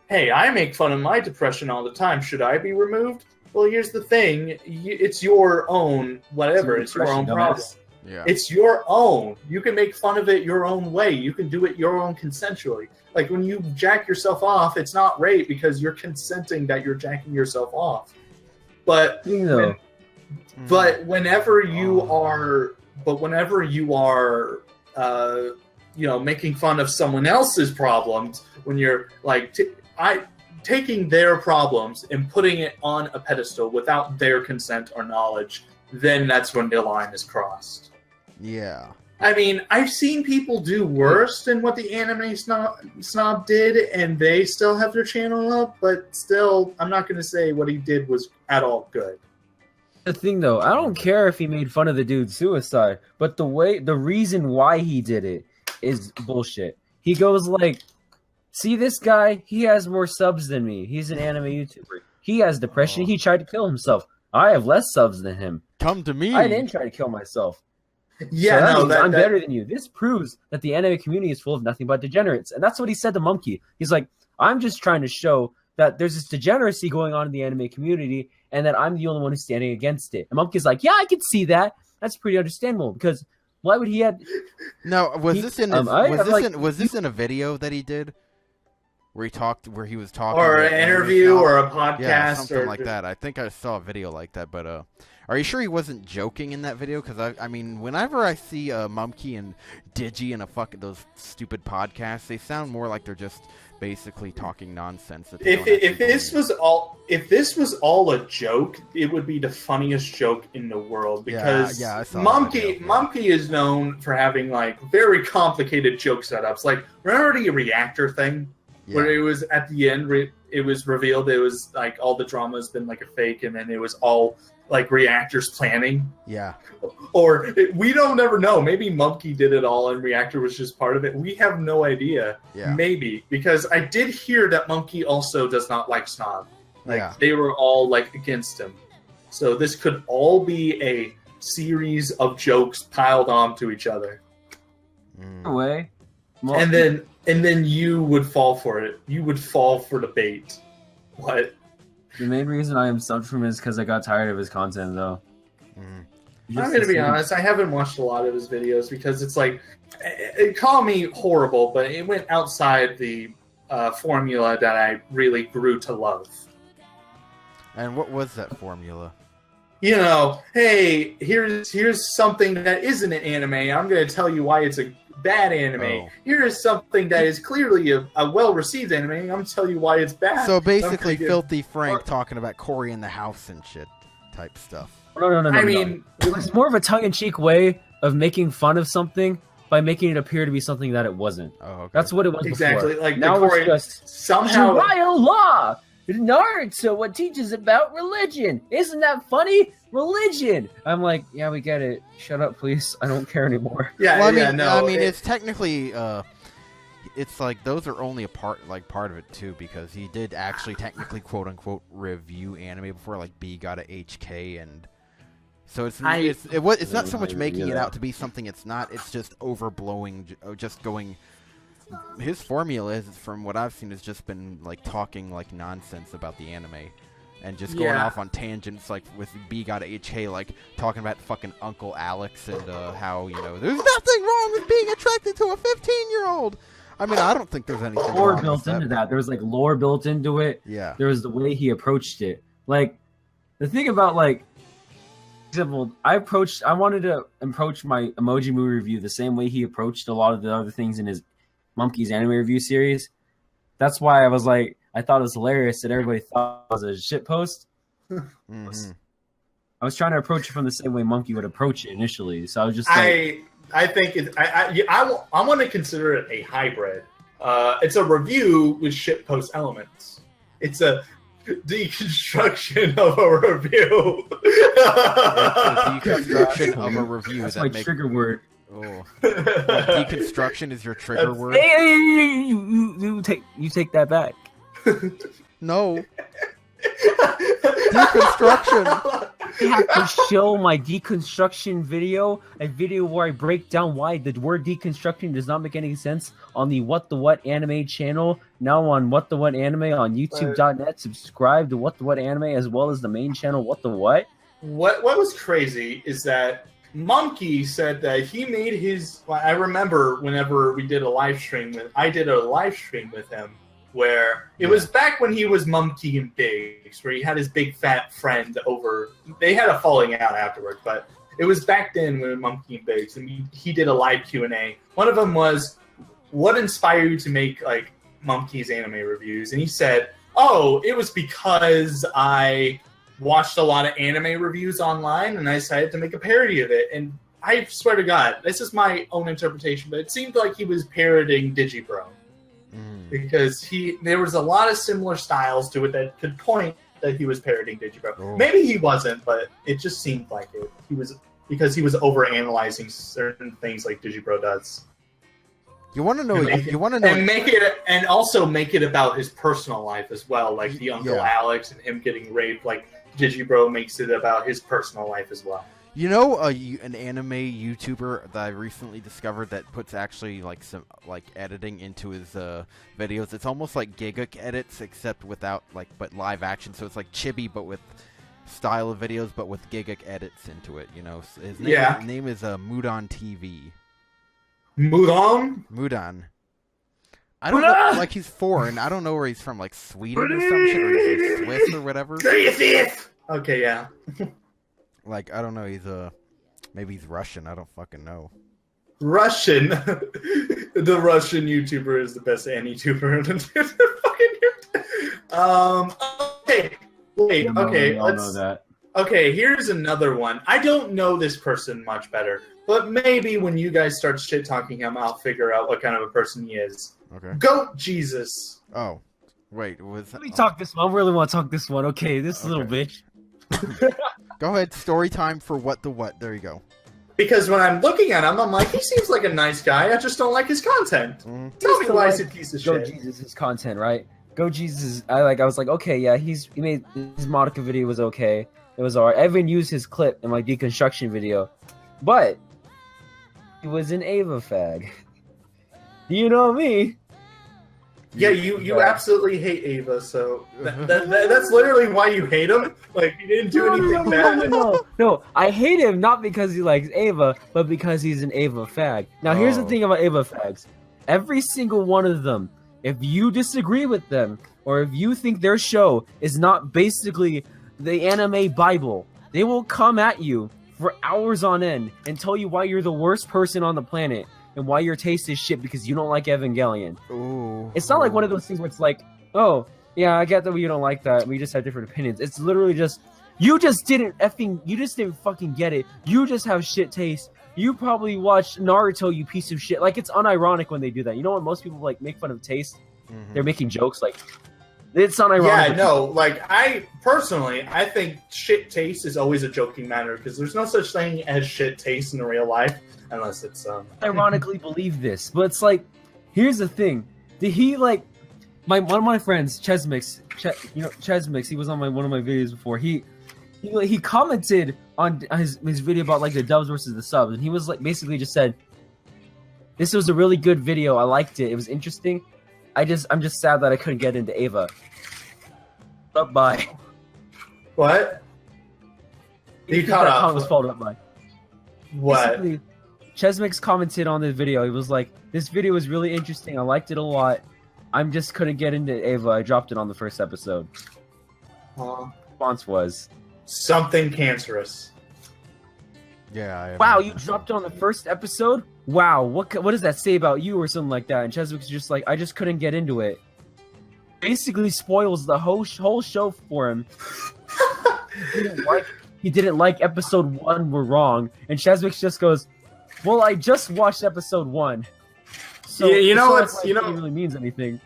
hey, I make fun of my depression all the time. Should I be removed? Well, here's the thing. It's your own whatever. It's your own problem. Yeah. It's your own. You can make fun of it your own way. You can do it your own consensually. Like when you jack yourself off, it's not rape because you're consenting that you're jacking yourself off. But whenever you are, making fun of someone else's problems, when you're like, taking their problems and putting it on a pedestal without their consent or knowledge, then that's when the line is crossed. Yeah. I mean, I've seen people do worse than what the anime snob did, and they still have their channel up, but still, I'm not going to say what he did was at all good. The thing, though, I don't care if he made fun of the dude's suicide, but the reason why he did it is bullshit. He goes like, see this guy? He has more subs than me. He's an anime YouTuber. He has depression. He tried to kill himself. I have less subs than him. Come to me. I didn't try to kill myself. Yeah, so I'm better than you. This proves that the anime community is full of nothing but degenerates. And that's what he said to Monkey. He's like, I'm just trying to show that there's this degeneracy going on in the anime community and that I'm the only one who's standing against it. And Monkey's like, yeah, I can see that. That's pretty understandable because why would he have... No, was this in a video that he did? Where he was talking, or an interview, or a podcast, yeah, something like that. I think I saw a video like that. But are you sure he wasn't joking in that video? Because I mean, whenever I see Mumkey and Digi in those stupid podcasts, they sound more like they're just basically talking nonsense. If this was all a joke, it would be the funniest joke in the world because Mumkey is known for having like very complicated joke setups. Like remember the reactor thing? Yeah. Where it was at the end, it was revealed it was like all the drama has been like a fake, and then it was all like reactors planning. Yeah. Or we don't ever know. Maybe Monkey did it all, and Reactor was just part of it. We have no idea. Yeah. Maybe because I did hear that Monkey also does not like Snob. Like they were all like against him. So this could all be a series of jokes piled onto each other. Way. And then you would fall for it. You would fall for the bait. What? The main reason I am subbed from him is because I got tired of his content, though. I'm going to be honest. I haven't watched a lot of his videos because it's like, call me horrible, but it went outside the formula that I really grew to love. And what was that formula? You know, hey, here's something that isn't an anime. I'm going to tell you why it's a bad anime. Oh. Here is something that is clearly a well-received anime. I'm going to tell you why it's bad. So basically, Filthy Frank talking about Cory in the house and shit type stuff. No. I mean, it was more of a tongue-in-cheek way of making fun of something by making it appear to be something that it wasn't. Oh, okay. That's what it was exactly. before. Like now Cory, it's just somehow Sharia law. Naruto, what teaches about religion? Isn't that funny? Religion. I'm like, yeah, we get it. Shut up, please. I don't care anymore. Yeah, well, I mean, it's technically, it's like those are only a part of it too, because he did actually technically quote unquote review anime before, like B got a HK, and so it's not so much making it out to be something it's not. It's just overblowing, just going. His formula is, from what I've seen, has just been like talking like nonsense about the anime, and just going off on tangents, like with B got HK, like talking about fucking Uncle Alex and how there's nothing wrong with being attracted to a 15-year-old. I mean, I don't think there's anything lore wrong built with into that. There was like lore built into it. Yeah. There was the way he approached it. Like, the thing about, like, example, I wanted to approach my Emoji Movie review the same way he approached a lot of the other things in his Monkey's anime review series. That's why I was like, I thought it was hilarious that everybody thought it was a shit post. Mm-hmm. I was trying to approach it from the same way Monkey would approach it initially. So I was just like... I think I want to consider it a hybrid. It's a review with shitpost elements. It's a deconstruction of a review. It's a deconstruction of a review. That's my trigger word. Oh. Deconstruction is your trigger word? Hey, you take that back. No. Deconstruction. I have to show my deconstruction video, a video where I break down why the word deconstruction does not make any sense on the What the What Anime channel. Now on What the What Anime on YouTube.net. Subscribe to What the What Anime as well as the main channel What the What. What was crazy is that Monkey said that he made his. I remember whenever we did a live stream I did a live stream with him. Where it was back when he was Monkey and Biggs, where he had his big fat friend over. They had a falling out afterward, but it was back then when Monkey and Biggs, and he did a live Q&A. One of them was, "What inspired you to make like Monkey's anime reviews?" And he said, "Oh, it was because I watched a lot of anime reviews online, and I decided to make a parody of it." And I swear to God, this is my own interpretation, but it seemed like he was parodying Digibro. Because there was a lot of similar styles to it that could point that he was parodying Digibro. Oh. Maybe he wasn't, but it just seemed like it. He was, because he was overanalyzing certain things like Digibro does. You want to know? And also make it about his personal life as well, like the Uncle Alex and him getting raped. Like Digibro makes it about his personal life as well. You know, an anime YouTuber that I recently discovered that puts actually like some like editing into his videos. It's almost like Giguk edits, except without but live action. So it's like Chibi, but with style of videos, but with Giguk edits into it. You know, his name is Mudan TV. Mudan. I don't know, like he's foreign. I don't know where he's from, like Sweden or some shit, or he's Swiss or whatever. Okay, yeah. Like, I don't know, he's maybe he's Russian, I don't fucking know. Russian? The Russian YouTuber is the best Anituber. Okay, wait, okay, know that. Okay, here's another one. I don't know this person much better, but maybe when you guys start shit-talking him, I'll figure out what kind of a person he is. Okay. Goat Jesus. Oh, wait, was Let me talk this one. I really want to talk this one. Okay, this little bitch. Go ahead, story time for What the What. There you go. Because when I'm looking at him, I'm like, he seems like a nice guy. I just don't like his content. Tell me why he's a piece of shit. Go Jesus' content, right? Go Jesus. I was like, okay, yeah, he made his Monica video was okay. It was alright. I even used his clip in my deconstruction video, but he was an Ava fag. You know me. Yeah, you absolutely hate Ava, so that's literally why you hate him? Like, he didn't do anything bad. No, I hate him not because he likes Ava, but because he's an Ava fag. Now, here's the thing about Ava fags. Every single one of them, if you disagree with them, or if you think their show is not basically the anime Bible, they will come at you for hours on end and tell you why you're the worst person on the planet. And why your taste is shit because you don't like Evangelion. Ooh. It's not like one of those things where it's like, oh, yeah, I get that you don't like that. We just have different opinions. It's literally just, you just didn't fucking get it. You just have shit taste. You probably watched Naruto, you piece of shit. Like, it's unironic when they do that. You know when most people, like, make fun of taste? Mm-hmm. They're making jokes, like, it's unironic. Yeah, no, like, I think shit taste is always a joking matter because there's no such thing as shit taste in real life. Unless it's ironically believe this, but it's like, here's the thing: did he like one of my friends, Chesmix? Chesmix. He was on one of my videos before. He commented on his video about like the dubs versus the subs, and he was like basically just said, "This was a really good video. I liked it. It was interesting. I'm just sad that I couldn't get into Ava." Up by what? He caught up. Was followed up by what? Basically, Chesmix commented on the video. He was like, "This video was really interesting. I liked it a lot. I'm just couldn't get into Ava. I dropped it on the first episode." response was something cancerous. Yeah. Wow, you dropped on the first episode? Wow, what does that say about you or something like that? And Cheswick's just like, I just couldn't get into it. Basically spoils the whole show for him. He didn't like episode 1, we're wrong. And Cheswick just goes, well, I just watched episode 1. So you know what's like it really means anything.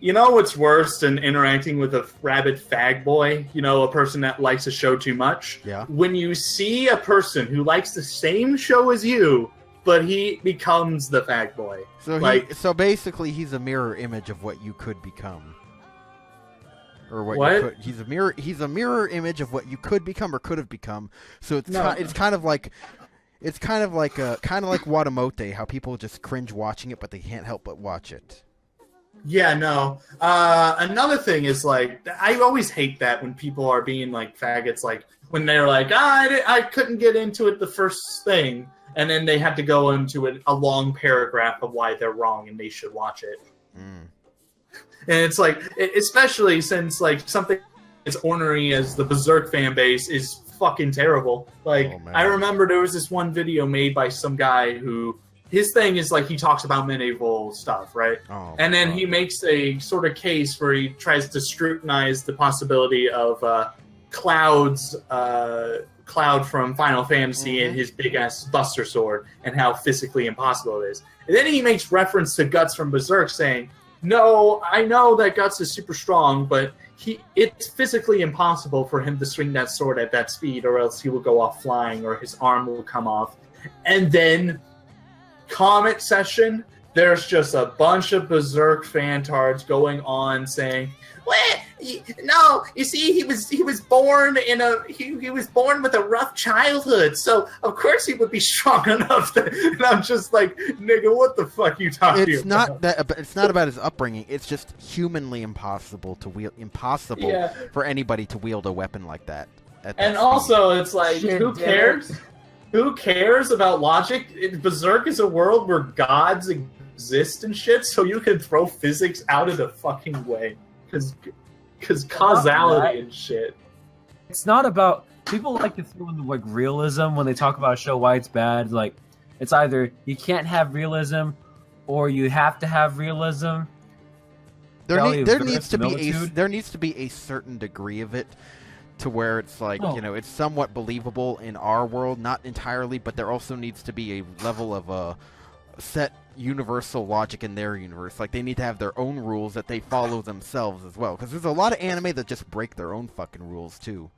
You know what's worse than interacting with a rabid fag boy? You know, a person that likes a show too much? Yeah. When you see a person who likes the same show as you, but he becomes the fag boy. So basically he's a mirror image of what you could become. Or what? You could, he's a mirror image of what you could become or could have become. So it's kind of like Watamote, how people just cringe watching it, but they can't help but watch it. Yeah, no. Another thing is, like, I always hate that when people are being, like, faggots, like, when they're like, I couldn't get into it the first thing, and then they have to go into a long paragraph of why they're wrong and they should watch it. And it's like, especially since, like, something as ornery as the Berserk fan base is fucking terrible. Like, I remember there was this one video made by some guy who, his thing is, like, he talks about medieval stuff, right? And then he makes a sort of case where he tries to scrutinize the possibility of Cloud from Final Fantasy and his big-ass Buster Sword and how physically impossible it is. And then he makes reference to Guts from Berserk saying, no, I know that Guts is super strong, but it's physically impossible for him to swing that sword at that speed, or else he will go off flying, or his arm will come off. And then, comment session, there's just a bunch of Berserk fantards going on saying, "What? No, you see, he was born he was born with a rough childhood, so of course he would be strong enough." And I'm just like, nigga, what the fuck you talking about? It's not about his upbringing. It's just humanly impossible for anybody to wield a weapon like that. And also, it's like, who cares? Who cares about logic? Berserk is a world where gods exist and shit, so you can throw physics out of the fucking way. Because causality and shit. It's not about... People like to throw in the, like, realism when they talk about a show, why it's bad. Like, it's either you can't have realism or you have to have realism. There needs to be a certain degree of it to where it's like, it's somewhat believable in our world, not entirely, but there also needs to be a level of set universal logic in their universe. Like, they need to have their own rules that they follow themselves as well, because there's a lot of anime that just break their own fucking rules too.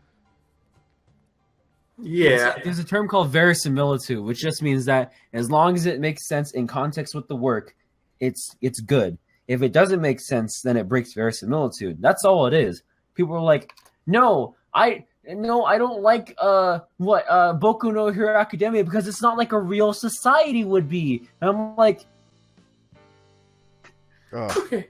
Yeah. There's a term called verisimilitude, which just means that as long as it makes sense in context with the work, it's good. If it doesn't make sense, then it breaks verisimilitude. That's all it is. People are like, no, I don't like Boku no Hero Academia because it's not like a real society would be. And I'm like, okay.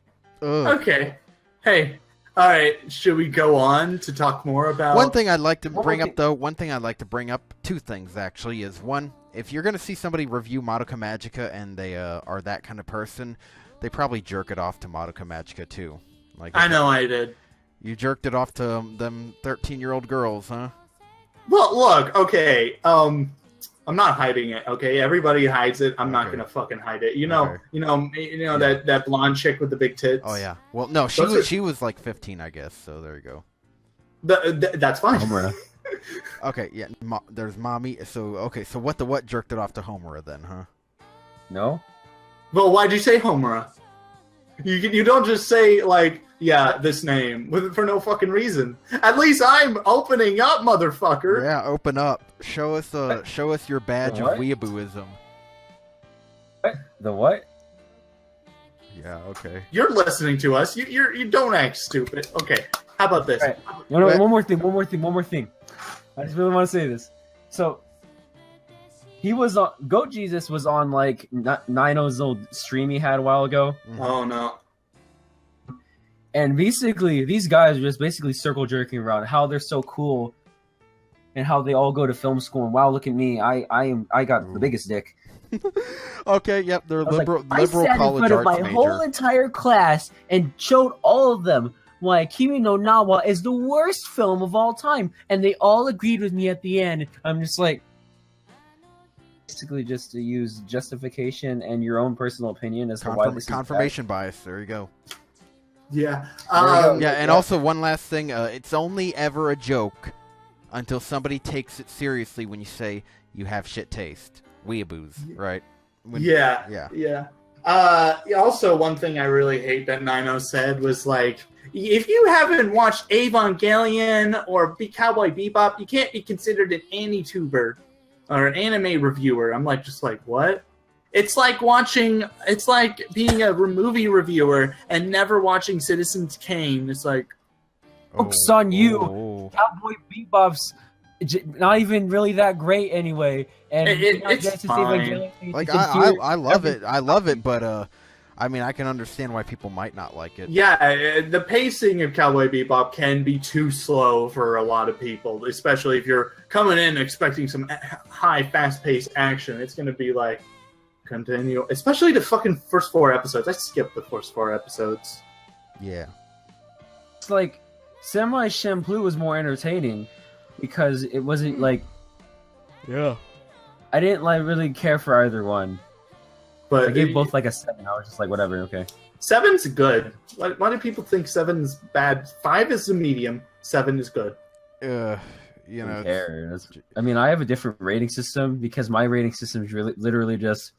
Hey, all right. Should we go on to talk more about? One thing I'd like to bring up, two things actually, is one, if you're gonna see somebody review Madoka Magica and they are that kind of person, they probably jerk it off to Madoka Magica too. Like, I know I did. You jerked it off to them 13-year-old girls, huh? Well, look, okay. I'm not hiding it. Okay, everybody hides it. I'm not gonna fucking hide it. You know that blonde chick with the big tits. Oh yeah. Well, no, she was like 15, I guess. So there you go. That's fine. Homura. Okay, yeah. There's mommy. So what jerked it off to Homura then, huh? No. Well, why'd you say Homura? You don't just say, like, yeah, this name for no fucking reason. At least I'm opening up, motherfucker. Yeah, open up. Show us your badge of weeabooism. What? The what? Yeah, okay. You're listening to us. You don't act stupid. Okay, how about this? Right. One more thing. I just really want to say this. So, he was on... Goat Jesus was on, like, Nino's old stream he had a while ago. Oh, no. And basically, these guys are just basically circle jerking around how they're so cool and how they all go to film school. And wow, look at me. I got the biggest dick. Okay, yep, they're liberal I sat college in front of my arts whole major. entire class and showed all of them why Kimi no Nawa is the worst film of all time, and they all agreed with me at the end. I'm just like, basically just to use justification and your own personal opinion as to why this is confirmation bias. There you go. Yeah. And also one last thing. It's only ever a joke until somebody takes it seriously when you say you have shit taste. Weeaboos, right? Yeah. Also, one thing I really hate that Nino said was like, if you haven't watched Evangelion or Cowboy Bebop, you can't be considered an Anituber or an anime reviewer. I'm like, just like, what? It's like being a movie reviewer and never watching Citizen Kane. It's like, jokes on you. Cowboy Bebop's not even really that great anyway, and it's fine. Like I love it. I love it, but I mean, I can understand why people might not like it. Yeah, the pacing of Cowboy Bebop can be too slow for a lot of people, especially if you're coming in expecting some high, fast-paced action. It's going to be like, continue. Especially the fucking first 4 episodes. I skipped the first 4 episodes. Yeah. It's like, Samurai Champloo was more entertaining because it wasn't like... Yeah. I didn't like really care for either one. But I gave both like a 7. I was just like, whatever, okay. 7's good. Why do people think 7's bad? 5 is the medium. 7 is good. You know. I mean, I have a different rating system because my rating system is literally just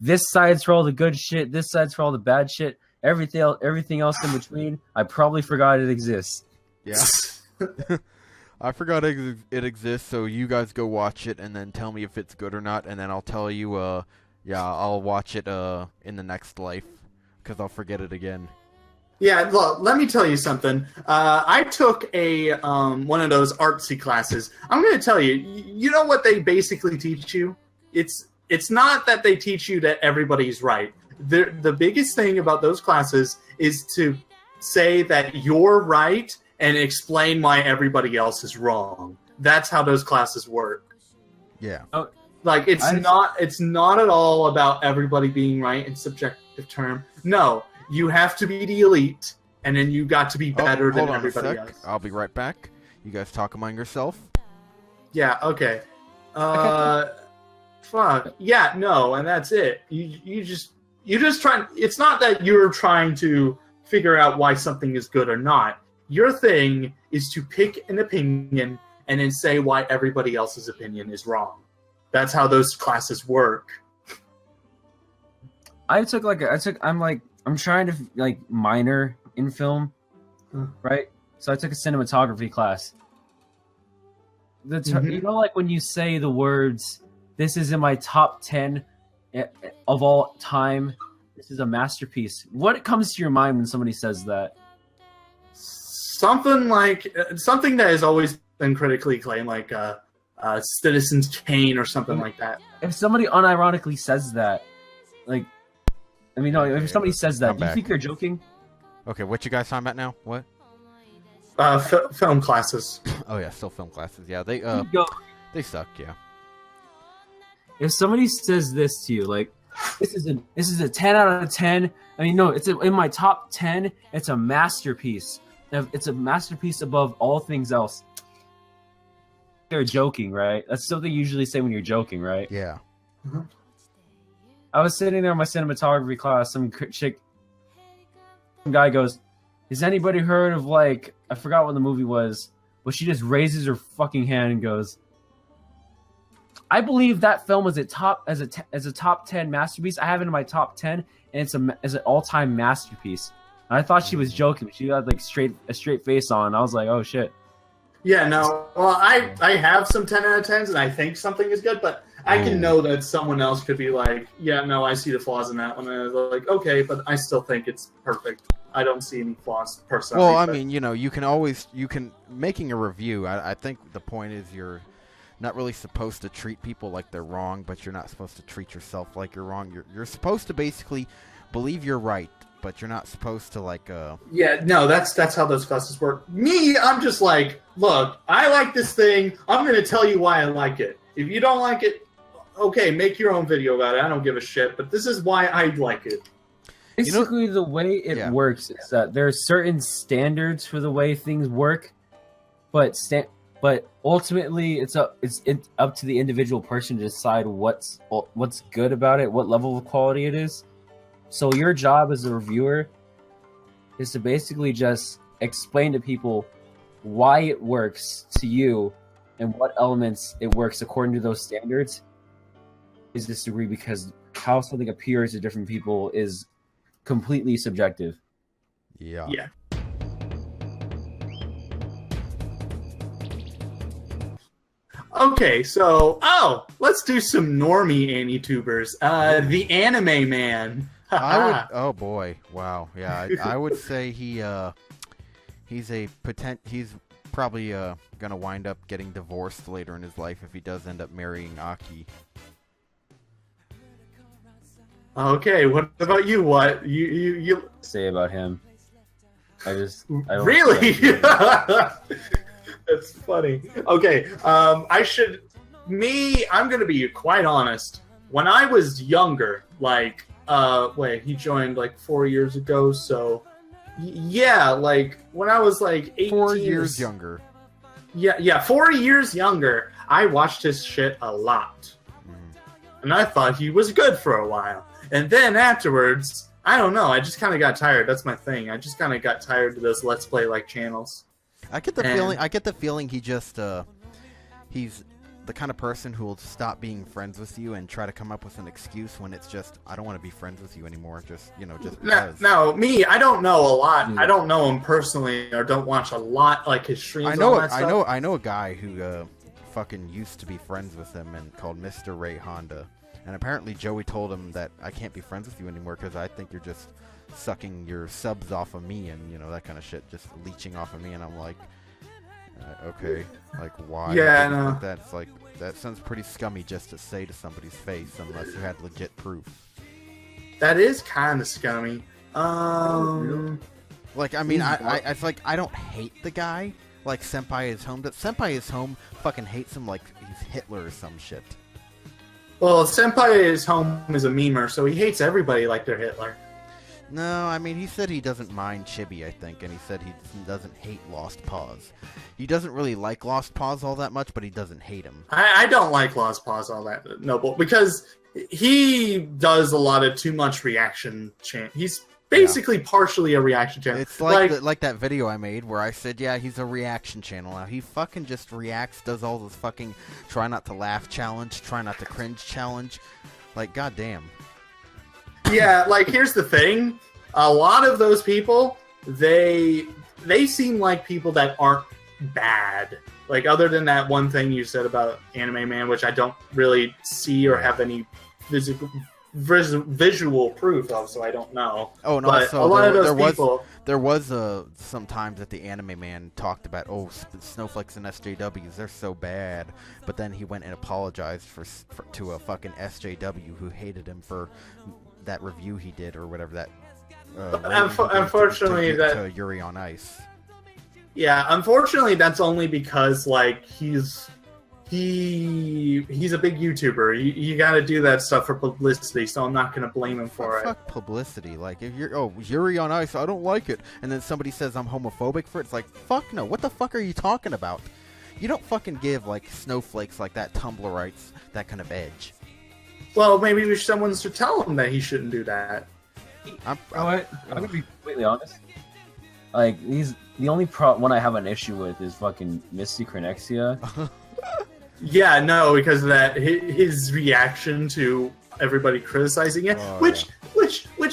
this side's for all the good shit, this side's for all the bad shit, everything else in between. I probably forgot it exists. Yeah. I forgot it exists, so you guys go watch it and then tell me if it's good or not, and then I'll tell you, I'll watch it in the next life, because I'll forget it again. Yeah, look, let me tell you something. I took a one of those artsy classes. I'm going to tell you, you know what they basically teach you? It's not that they teach you that everybody's right. The biggest thing about those classes is to say that you're right and explain why everybody else is wrong. That's how those classes work. Yeah. Like, it's not at all about everybody being right in subjective term. No, you have to be the elite, and then you got to be better than everybody else. I'll be right back. You guys talk among yourself. Yeah, okay. Fuck. Yeah, no, and that's it. You just trying. It's not that you're trying to figure out why something is good or not. Your thing is to pick an opinion and then say why everybody else's opinion is wrong. That's how those classes work. I'm trying to like minor in film, right? So I took a cinematography class. You know, like when you say the words, "This is in my top 10 of all time. This is a masterpiece." What comes to your mind when somebody says that? Something that has always been critically acclaimed, like Citizen Kane or something like that. If somebody unironically says that, like, I mean, no, if somebody says that, do you think they're joking? Okay, what you guys talking about now? What? Film classes. Oh yeah, still film classes. Yeah, they suck. Yeah. If somebody says this to you, like, this is a 10 out of 10. I mean, no, it's in my top 10. It's a masterpiece. It's a masterpiece above all things else. They're joking, right? That's something you usually say when you're joking, right? Yeah. Mm-hmm. I was sitting there in my cinematography class. Some guy goes, "Has anybody heard of, like, I forgot what the movie was, but she just raises her fucking hand and goes, I believe that film is as a top 10 masterpiece. I have it in my top 10, and it's an all-time masterpiece." And I thought she was joking. She got like a straight face on. I was like, oh shit. Yeah, no. Well, I have some 10 out of 10s, and I think something is good, but I can know that someone else could be like, yeah, no, I see the flaws in that one. And I was like, okay, but I still think it's perfect. I don't see any flaws personally. Well, I mean, you know, making a review, I think the point is you're not really supposed to treat people like they're wrong, but you're not supposed to treat yourself like you're wrong. You're supposed to basically believe you're right, but you're not supposed to like Yeah, no, that's how those classes work. Me, I'm just like, look, I like this thing. I'm going to tell you why I like it. If you don't like it, okay, make your own video about it. I don't give a shit, but this is why I like it. Basically, the way it works is that there are certain standards for the way things work, but ultimately it's up to the individual person to decide what's good about it, what level of quality it is. So your job as a reviewer is to basically just explain to people why it works to you and what elements it works according to those standards. Is disagree because how something appears to different people is completely subjective. Yeah. Yeah. Okay, so let's do some normie Anitubers. The anime man. Oh boy, wow, yeah, I would say he's probably gonna wind up getting divorced later in his life if he does end up marrying Aki. Okay, what about you? What you say about him? I don't really? That's funny. Okay, I'm gonna be quite honest. When I was younger, like, he joined like 4 years ago, so yeah, like when I was like 18. 4 years younger. Yeah, 4 years younger. I watched his shit a lot, and I thought he was good for a while. And then afterwards, I don't know. I just kind of got tired. That's my thing. I just kind of got tired of those Let's Play like channels. I get the feeling he just he's the kind of person who will stop being friends with you and try to come up with an excuse when it's just I don't want to be friends with you anymore. Just No, me. I don't know a lot. I don't know him personally or don't watch a lot like his streams. I know a guy who fucking used to be friends with him and called Mr. Ray Honda. And apparently Joey told him that I can't be friends with you anymore because I think you're just sucking your subs off of me and, that kind of shit, just leeching off of me. And I'm like, okay, like, why? Yeah, I know. That's like, that sounds pretty scummy just to say to somebody's face unless you had legit proof. That is kind of scummy. Like, I mean, it's like, I don't hate the guy. Like, Senpai is Home, but Senpai is Home fucking hates him like he's Hitler or some shit. Well, Senpai is Home is a memer, so he hates everybody like they're Hitler. No, I mean, he said he doesn't mind Chibi, I think, and he said he doesn't hate Lost Paws. He doesn't really like Lost Paws all that much, but he doesn't hate him. I don't like Lost Paws all that, Noble, because he does a lot of too much reaction chant. He's basically partially a reaction channel. It's like that video I made where I said, yeah, he's a reaction channel. Now, he fucking just reacts, does all this fucking try not to laugh challenge, try not to cringe challenge. Like, goddamn. Yeah, like, here's the thing. A lot of those people, they seem like people that aren't bad. Like, other than that one thing you said about Anime Man, which I don't really see or have any visual proof of, so I don't know. Oh, and but also, a lot of those people... There was some times that the Anime Man talked about, snowflakes and SJWs, they're so bad. But then he went and apologized to a fucking SJW who hated him for that review he did or whatever that. Unfortunately, to Yuri on Ice. Yeah, unfortunately, that's only because like he's a big YouTuber. You got to do that stuff for publicity, so I'm not going to blame him for it. Fuck publicity. Like, if you're, Yuri on Ice, I don't like it. And then somebody says I'm homophobic for it. It's like, fuck no. What the fuck are you talking about? You don't fucking give, like, snowflakes like that Tumblrites that kind of edge. Well, maybe someone should tell him that he shouldn't do that. I'm going to be completely honest. Like, the only one I have an issue with is fucking Misty Cronexia. Yeah, no, because of that his reaction to everybody criticizing it, which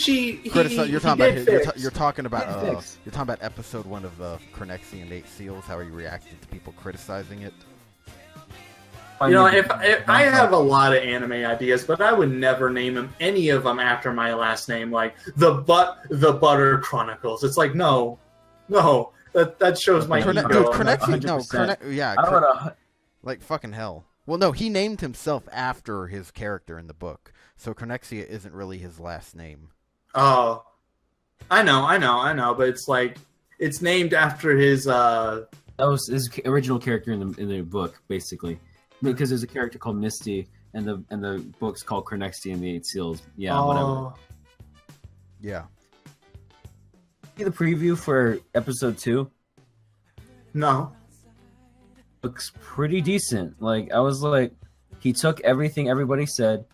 he you're talking about episode 1 of Cronexia and 8 Seals, how he reacted to people criticizing it. You know, if I have a lot of anime ideas, but I would never name any of them after my last name, like the Butter Chronicles. It's like no, that shows my ego. Dude, like fucking hell. Well, no, he named himself after his character in the book, so Cronexia isn't really his last name. Oh, I know, but it's like it's named after his. That was his original character in the book, basically. Because there's a character called Misty, and the book's called Cronexia and the 8 Seals. Yeah, whatever. Yeah. See the preview for episode 2? No. Looks pretty decent. Like, I was like, he took everything everybody said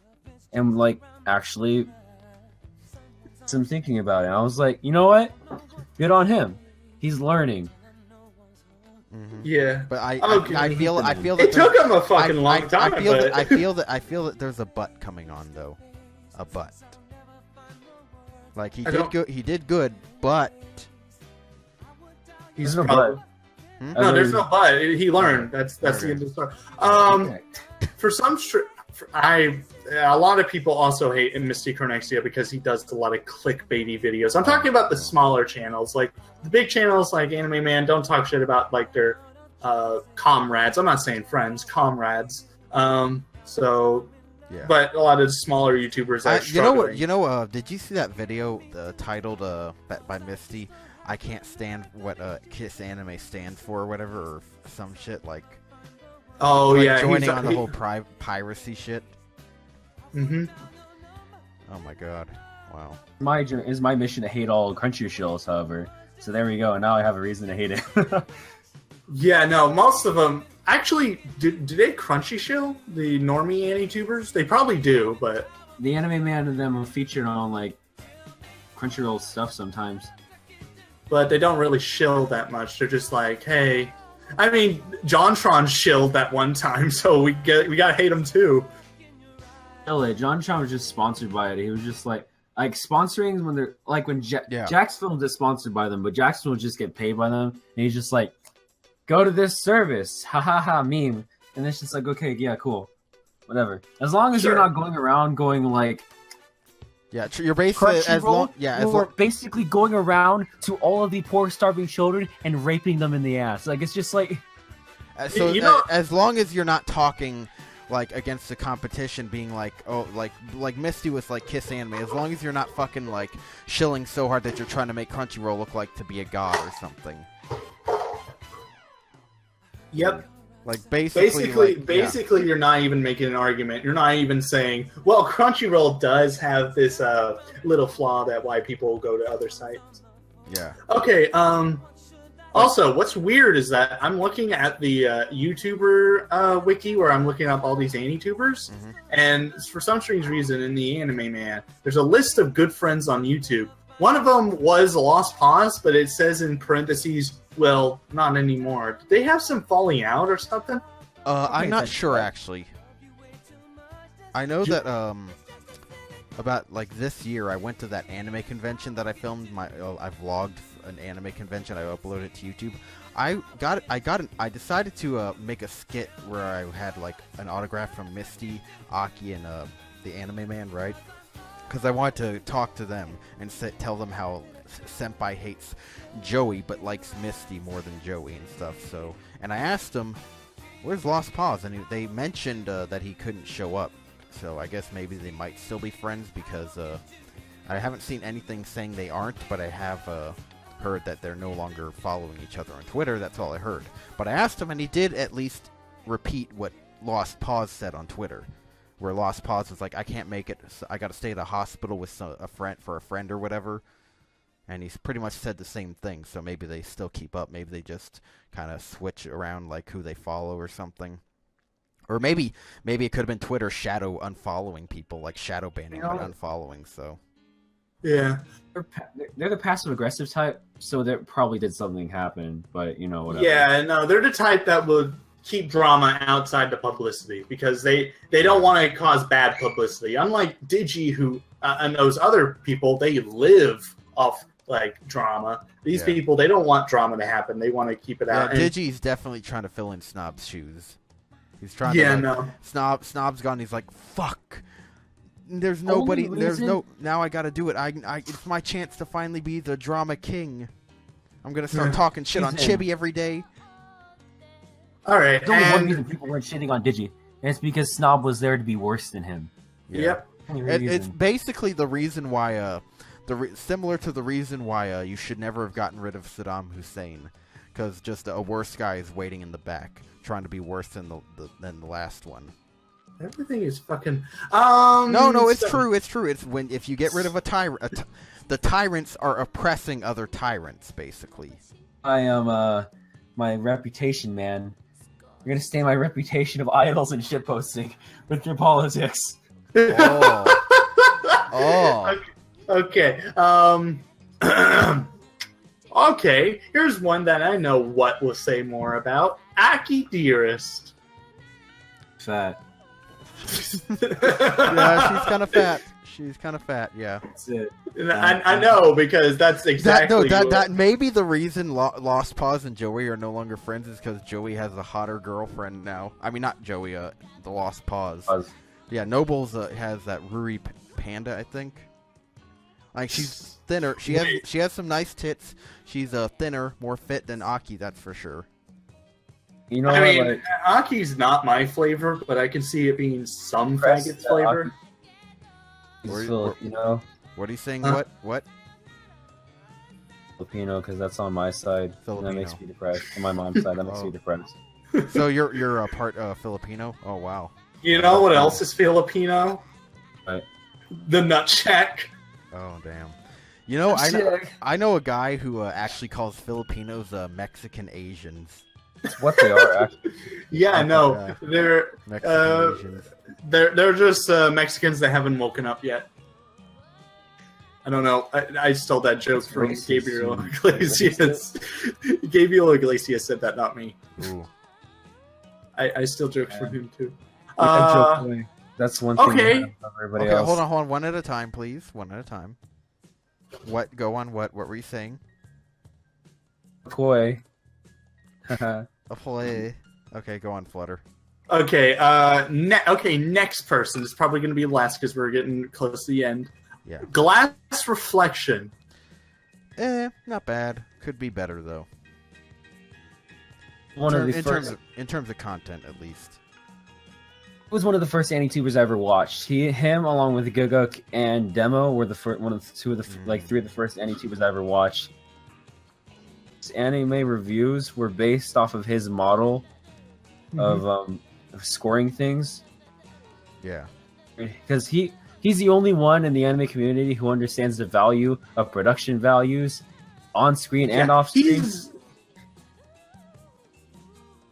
and, like, actually some thinking about it. I was like, you know what? Good on him. He's learning. Mm-hmm. Yeah, but I feel that it took him a fucking long time. I feel that there's a but coming on though, a but. Like he did good, but he's no but. No, there's no but. He learned. That's the end of the story. For some, a lot of people also hate Misty Cornexia because he does a lot of clickbaity videos. I'm talking about the smaller channels, like the big channels like Anime Man. Don't talk shit about like their comrades. I'm not saying friends, comrades. So, yeah. But a lot of smaller YouTubers are struggling. Did you see that video titled by Misty? I can't stand what Kiss Anime stands for, or whatever, or some shit like. Oh yeah, joining on the whole piracy shit. Mm-hmm. Oh my god! Wow. Is my mission to hate all Crunchyroll, however. So there we go. Now I have a reason to hate it. Yeah, no, most of them actually do they Crunchyroll the normie Anitubers? They probably do, but the Anime Man and them are featured on like Crunchyroll stuff sometimes. But they don't really shill that much. They're just like, hey, I mean, JonTron shilled that one time, so we gotta hate him too. JonTron was just sponsored by it. He was just like sponsoring when they're like when Jax Films is sponsored by them, but Jackson will just get paid by them, and he's just like, go to this service, ha ha ha, meme, and it's just like, okay, yeah, cool, whatever. As long as you're not going around going like. Yeah, you're basically basically going around to all of the poor, starving children and raping them in the ass. Like it's just like, as long as you're not talking like against the competition, being like, oh, like Misty with like Kiss Anime. As long as you're not fucking like shilling so hard that you're trying to make Crunchyroll look like to be a god or something. Yep. Like basically, you're not even making an argument. You're not even saying, well, Crunchyroll does have this little flaw that why people go to other sites. Yeah. Okay. Also, what's weird is that I'm looking at the YouTuber wiki where I'm looking up all these Anitubers, and for some strange reason, in the Anime Man, there's a list of good friends on YouTube. One of them was Lost Pause, but it says in parentheses, well, not anymore. Did they have some falling out or something? I'm not sure, actually. I know that, about, like, this year, I went to that anime convention that I filmed. I vlogged an anime convention. I uploaded it to YouTube. I decided to make a skit where I had, like, an autograph from Misty, Aki, and the Anime Man, right? Because I wanted to talk to them and tell them how Senpai hates Joey but likes Misty more than Joey and stuff. So, and I asked them, where's Lost Pause? And they mentioned that he couldn't show up. So I guess maybe they might still be friends because I haven't seen anything saying they aren't, but I have heard that they're no longer following each other on Twitter. That's all I heard. But I asked him, and he did at least repeat what Lost Pause said on Twitter. Where Lost Pause is like, I can't make it. So I got to stay at a hospital with a friend or whatever, and he's pretty much said the same thing. So maybe they still keep up. Maybe they just kind of switch around like who they follow or something, or maybe it could have been Twitter shadow unfollowing people, like shadow banning but unfollowing. So yeah, they're the passive aggressive type, so they probably did something happen. But whatever. Yeah, no, they're the type that would keep drama outside the publicity because they don't want to cause bad publicity. Unlike Digi, who and those other people, they live off like drama. These people, they don't want drama to happen. They want to keep it out. Digi's definitely trying to fill in Snob's shoes. He's trying Snob's gone. He's like, fuck. There's nobody. Now I got to do it. It's my chance to finally be the drama king. I'm gonna start talking shit on Chibi every day. All right. There's only one reason people weren't shitting on Digi, and it's because Snob was there to be worse than him. Yeah. Yep. It's basically the reason why, similar to the reason why you should never have gotten rid of Saddam Hussein, because just a worse guy is waiting in the back, trying to be worse than the last one. Everything is fucking. No, it's true. It's true. It's if you get rid of a tyrant, the tyrants are oppressing other tyrants, basically. I am my reputation, man. You're gonna stain my reputation of idols and shitposting with your politics. Oh. Okay. Okay. Here's one that I know what will say more about. Aki Dearest. Fat. Yeah, she's kind of fat. She's kind of fat. Yeah. That's it. I know because that's exactly that may be the reason Lost Paws and Joey are no longer friends is because Joey has a hotter girlfriend now. I mean, not Joey. The Lost Paws. Yeah, Nobles has that Ruri Panda, I think. Like she's thinner. She has some nice tits. She's thinner, more fit than Aki. That's for sure. You know, I mean, Aki's not my flavor, but I can see it being some faggot's flavor. Filipino. What are you saying? Huh? What? Filipino, because that's on my side. Filipino. And that makes me depressed. On my mom's side, that makes me depressed. So you're a part Filipino? Oh wow. You know what else is Filipino? Right. The Nut Shack. Oh damn. You know, I know a guy who actually calls Filipinos Mexican Asians. It's what they are, actually. Yeah, no, they're Mexican Asians. they're just Mexicans that haven't woken up yet. I don't know. I stole that joke from Gabriel Iglesias. Gabriel Iglesias said that, not me. Ooh. I steal jokes from him too. That's one thing. Okay. Everybody Okay, else. hold on. One at a time, please. One at a time. What? Go on. What were you saying? Toy. A play. Okay, go on, Flutter. Okay. Next person is probably going to be last because we're getting close to the end. Yeah. Glass Reflection. Not bad. Could be better though. In terms of content, at least. It was one of the first Anitubers I ever watched. Him, along with Guguk and Demo, were three of the first Anitubers I ever watched. His anime reviews were based off of his model of scoring things. Yeah, because he's the only one in the anime community who understands the value of production values on screen and off screen.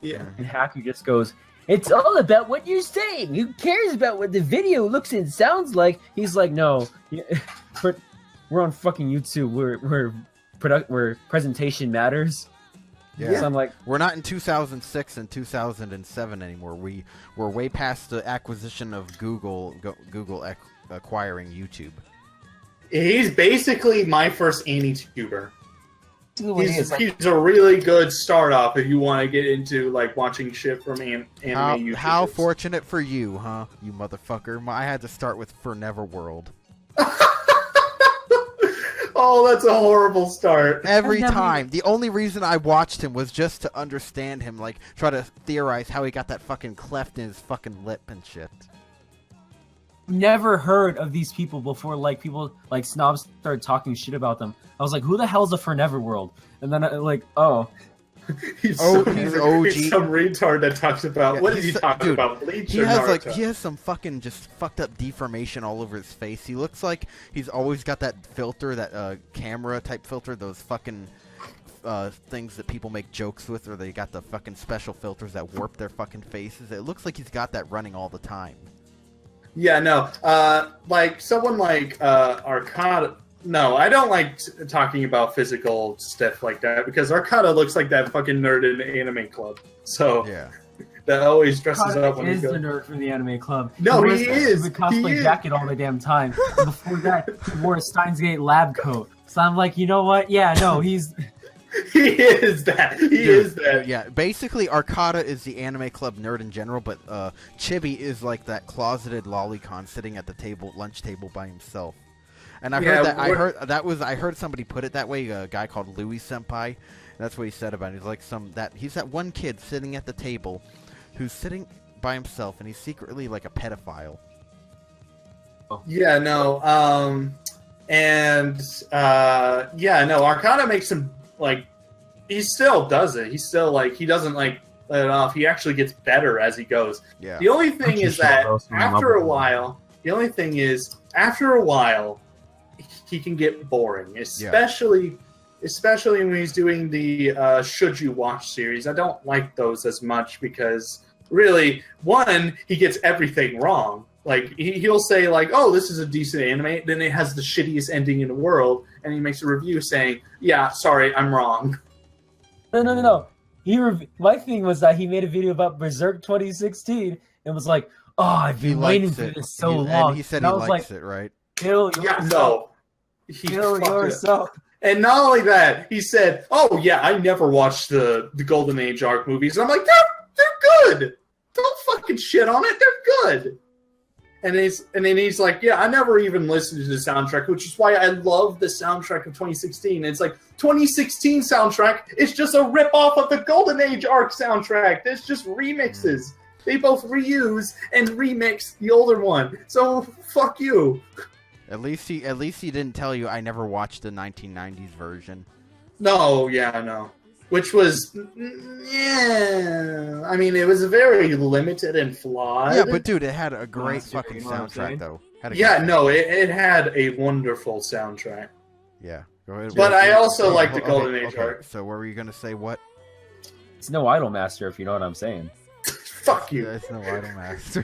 Yeah, and Haku just goes, "It's all about what you're saying. Who cares about what the video looks and sounds like?" He's like, "No, we're on fucking YouTube. Where presentation matters." Yeah. So I'm like, we're not in 2006 and 2007 anymore. We're way past the acquisition of Google acquiring YouTube. He's basically my first Anituber. He's a really good start off if you want to get into like watching shit from anime YouTubers. How fortunate for you, huh? You motherfucker. I had to start with For Neverworld. Oh, that's a horrible start. Every time. The only reason I watched him was just to understand him, like try to theorize how he got that fucking cleft in his fucking lip and shit. Never heard of these people before. Like people, like snobs started talking shit about them. I was like, "Who the hell's a For Neverworld?" And then he's OG. He's some retard that talks about what is he talking about? Bleach he or has Naruto? he has some fucking just fucked up deformation all over his face. He looks like he's always got that filter, that camera type filter, those fucking things that people make jokes with, or they got the fucking special filters that warp their fucking faces. It looks like he's got that running all the time. Yeah, no. Like someone like Arcada. No, I don't like talking about physical stuff like that because Arcada looks like that fucking nerd in the anime club. So yeah, that always dresses Arcada up when he is goes. the nerd for the anime club. No, he is. He cosplay jacket all the damn time. And before that, he wore a Steins Gate lab coat. So I'm like, you know what? Yeah, no, he's. He is that. He is that. Yeah, basically, Arcada is the anime club nerd in general, but Chibi is like that closeted lolicon sitting at the lunch table by himself. And I heard somebody put it that way. A guy called Louis Senpai. That's what he said about it. He's like he's that one kid sitting at the table, who's sitting by himself, and he's secretly like a pedophile. Yeah, no. Arcada makes him like he still does it. He's still like he doesn't like let it off. He actually gets better as he goes. Yeah. The only thing is that after a while, he can get boring, especially when he's doing the Should You Watch series. I don't like those as much because really, one, he gets everything wrong. Like, he'll say, like, oh, this is a decent anime, then it has the shittiest ending in the world, and he makes a review saying, yeah, sorry, I'm wrong. No. My thing was that he made a video about Berserk 2016 and was like, oh, I've been waiting for this so long. And he said he likes it, right? Kill yourself. Kill yourself. And not only that, he said, oh, yeah, I never watched the Golden Age arc movies. And I'm like, they're good. Don't fucking shit on it. They're good. And then he's like, yeah, I never even listened to the soundtrack, which is why I love the soundtrack of 2016. It's like 2016 soundtrack is just a ripoff of the Golden Age arc soundtrack. It's just remixes. They both reuse and remix the older one. So fuck you. At least he didn't tell you I never watched the 1990s version. No. Which was, yeah. I mean, it was very limited and flawed. Yeah, but dude, it had a great fucking soundtrack, though. It had a wonderful soundtrack. Yeah. Go ahead. But I also like the Golden Age arc. So what were you gonna say? What? It's no Idol Master, if you know what I'm saying. Fuck you. Yeah, it's no Idol Master.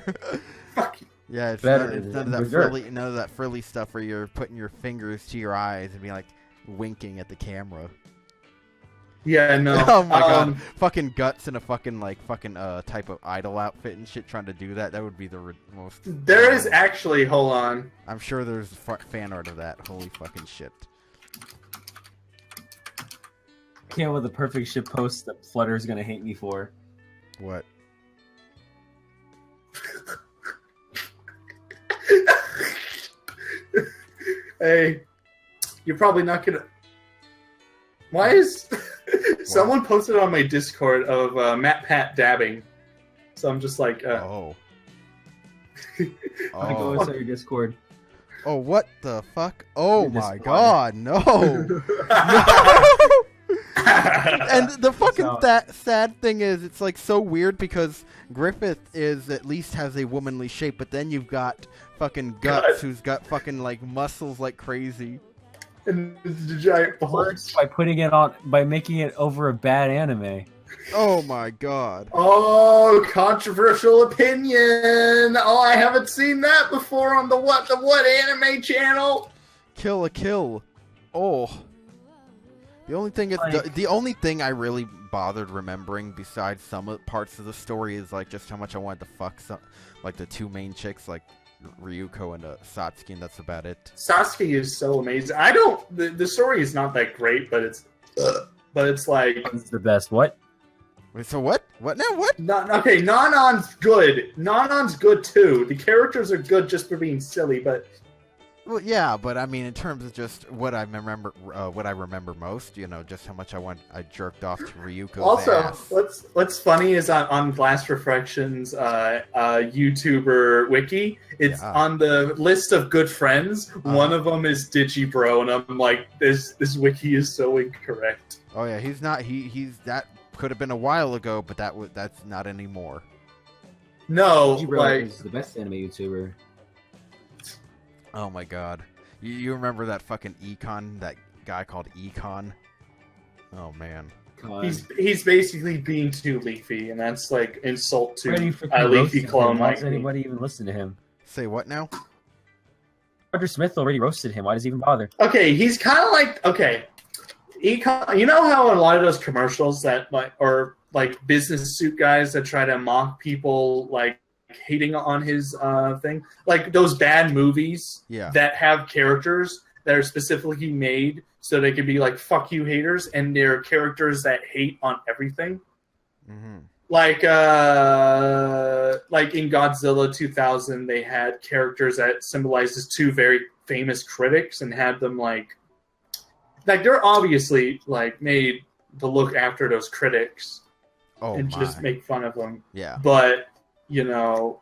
Fuck you. Yeah, it's better none of that frilly stuff where you're putting your fingers to your eyes and being like winking at the camera. Yeah, no. Oh my god, fucking guts in a fucking type of idol outfit and shit. Trying to do that would be the most. There is actually, hold on. I'm sure there's fan art of that. Holy fucking shit. I can't with the perfect shit post that Flutter's gonna hate me for. What? Hey, you're probably not gonna. Why is someone posted on my Discord of Matt Pat dabbing? So I'm just like, I'm gonna go inside your Discord. Oh, what the fuck? Oh my god, no! And the fucking sad thing is, it's like so weird because Griffith at least has a womanly shape, but then you've got fucking Guts, who's got fucking like muscles like crazy. And the giant balls. By making it over a bad anime. Oh my god. Oh, controversial opinion. Oh, I haven't seen that before on the what anime channel. Kill a Kill. Oh. The only thing is, the only thing I really bothered remembering besides some parts of the story is like just how much I wanted to fuck like the two main chicks, like Ryuko and Satsuki, and that's about it. Satsuki is so amazing. The story is not that great, but it's like it's the best. What? Wait, so what? What now? What? Okay, Nanon's good. Nanon's good too. The characters are good just for being silly, but well, yeah, but I mean, in terms of just what I remember most, just how much I jerked off to Ryuko's ass. What's funny is on Glass Reflections YouTuber wiki, it's on the list of good friends. One of them is Digibro, and I'm like, this wiki is so incorrect. Oh yeah, he's not. He's that could have been a while ago, but that's not anymore. No, Digibro is the best anime YouTuber. Oh my god. You remember that fucking Econ, that guy called Econ? Oh man. He's basically being too leafy, and that's like insult to a leafy clone Why like does anybody even listen to him? Say what now? Roger Smith already roasted him. Why does he even bother? Okay, he's kind of like, okay, Econ, you know how in a lot of those commercials that or business suit guys that try to mock people like hating on his thing, like those bad movies that have characters that are specifically made so they can be like fuck you haters, and they're characters that hate on everything. Like in Godzilla 2000 they had characters that symbolizes two very famous critics and had them like they're obviously like made to look after those critics just make fun of them, but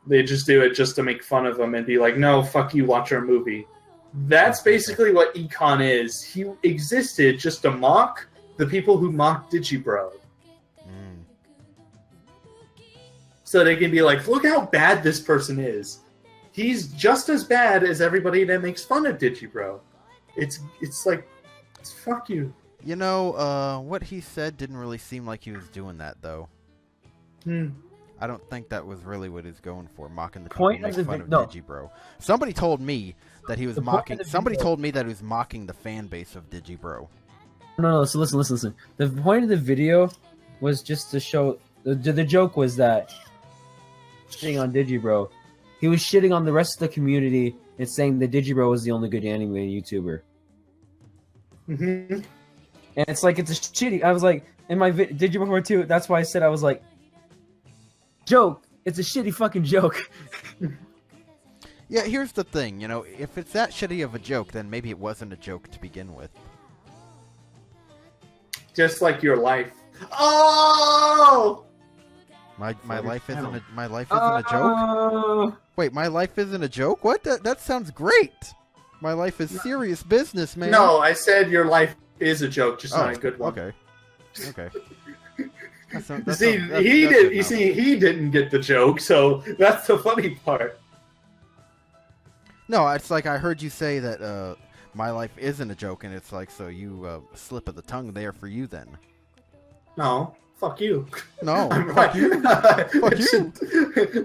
they just do it just to make fun of them and be like, no, fuck you, watch our movie. That's basically what Econ is. He existed just to mock the people who mocked Digibro. So they can be like, look how bad this person is. He's just as bad as everybody that makes fun of Digibro. It's like, fuck you. You know, what he said didn't really seem like he was doing that, though. I don't think that was really what he's going for, mocking the people who make fun of Digibro. Somebody told me that he was mocking. Somebody told me that he was mocking the fan base of Digibro. No. So listen. The point of the video was just to show. The joke was that shitting on Digibro, he was shitting on the rest of the community and saying that Digibro was the only good anime YouTuber. Mm-hmm. And it's like, it's a shitty. I was like, in my Digibro 2, that's why I said, I was like, joke. It's a shitty fucking joke. Yeah, here's the thing. You know, if it's that shitty of a joke, then maybe it wasn't a joke to begin with. Just like your life. Oh! My life isn't a joke? Wait, my life isn't a joke? What? That sounds great. My life is serious business, man. No, I said your life is a joke, just not a good one. Okay. He didn't get the joke, so that's the funny part. No, it's like I heard you say that my life isn't a joke, and it's like, so you slip of the tongue there for you then. No, fuck you. No, I'm fuck right. you. Fuck you.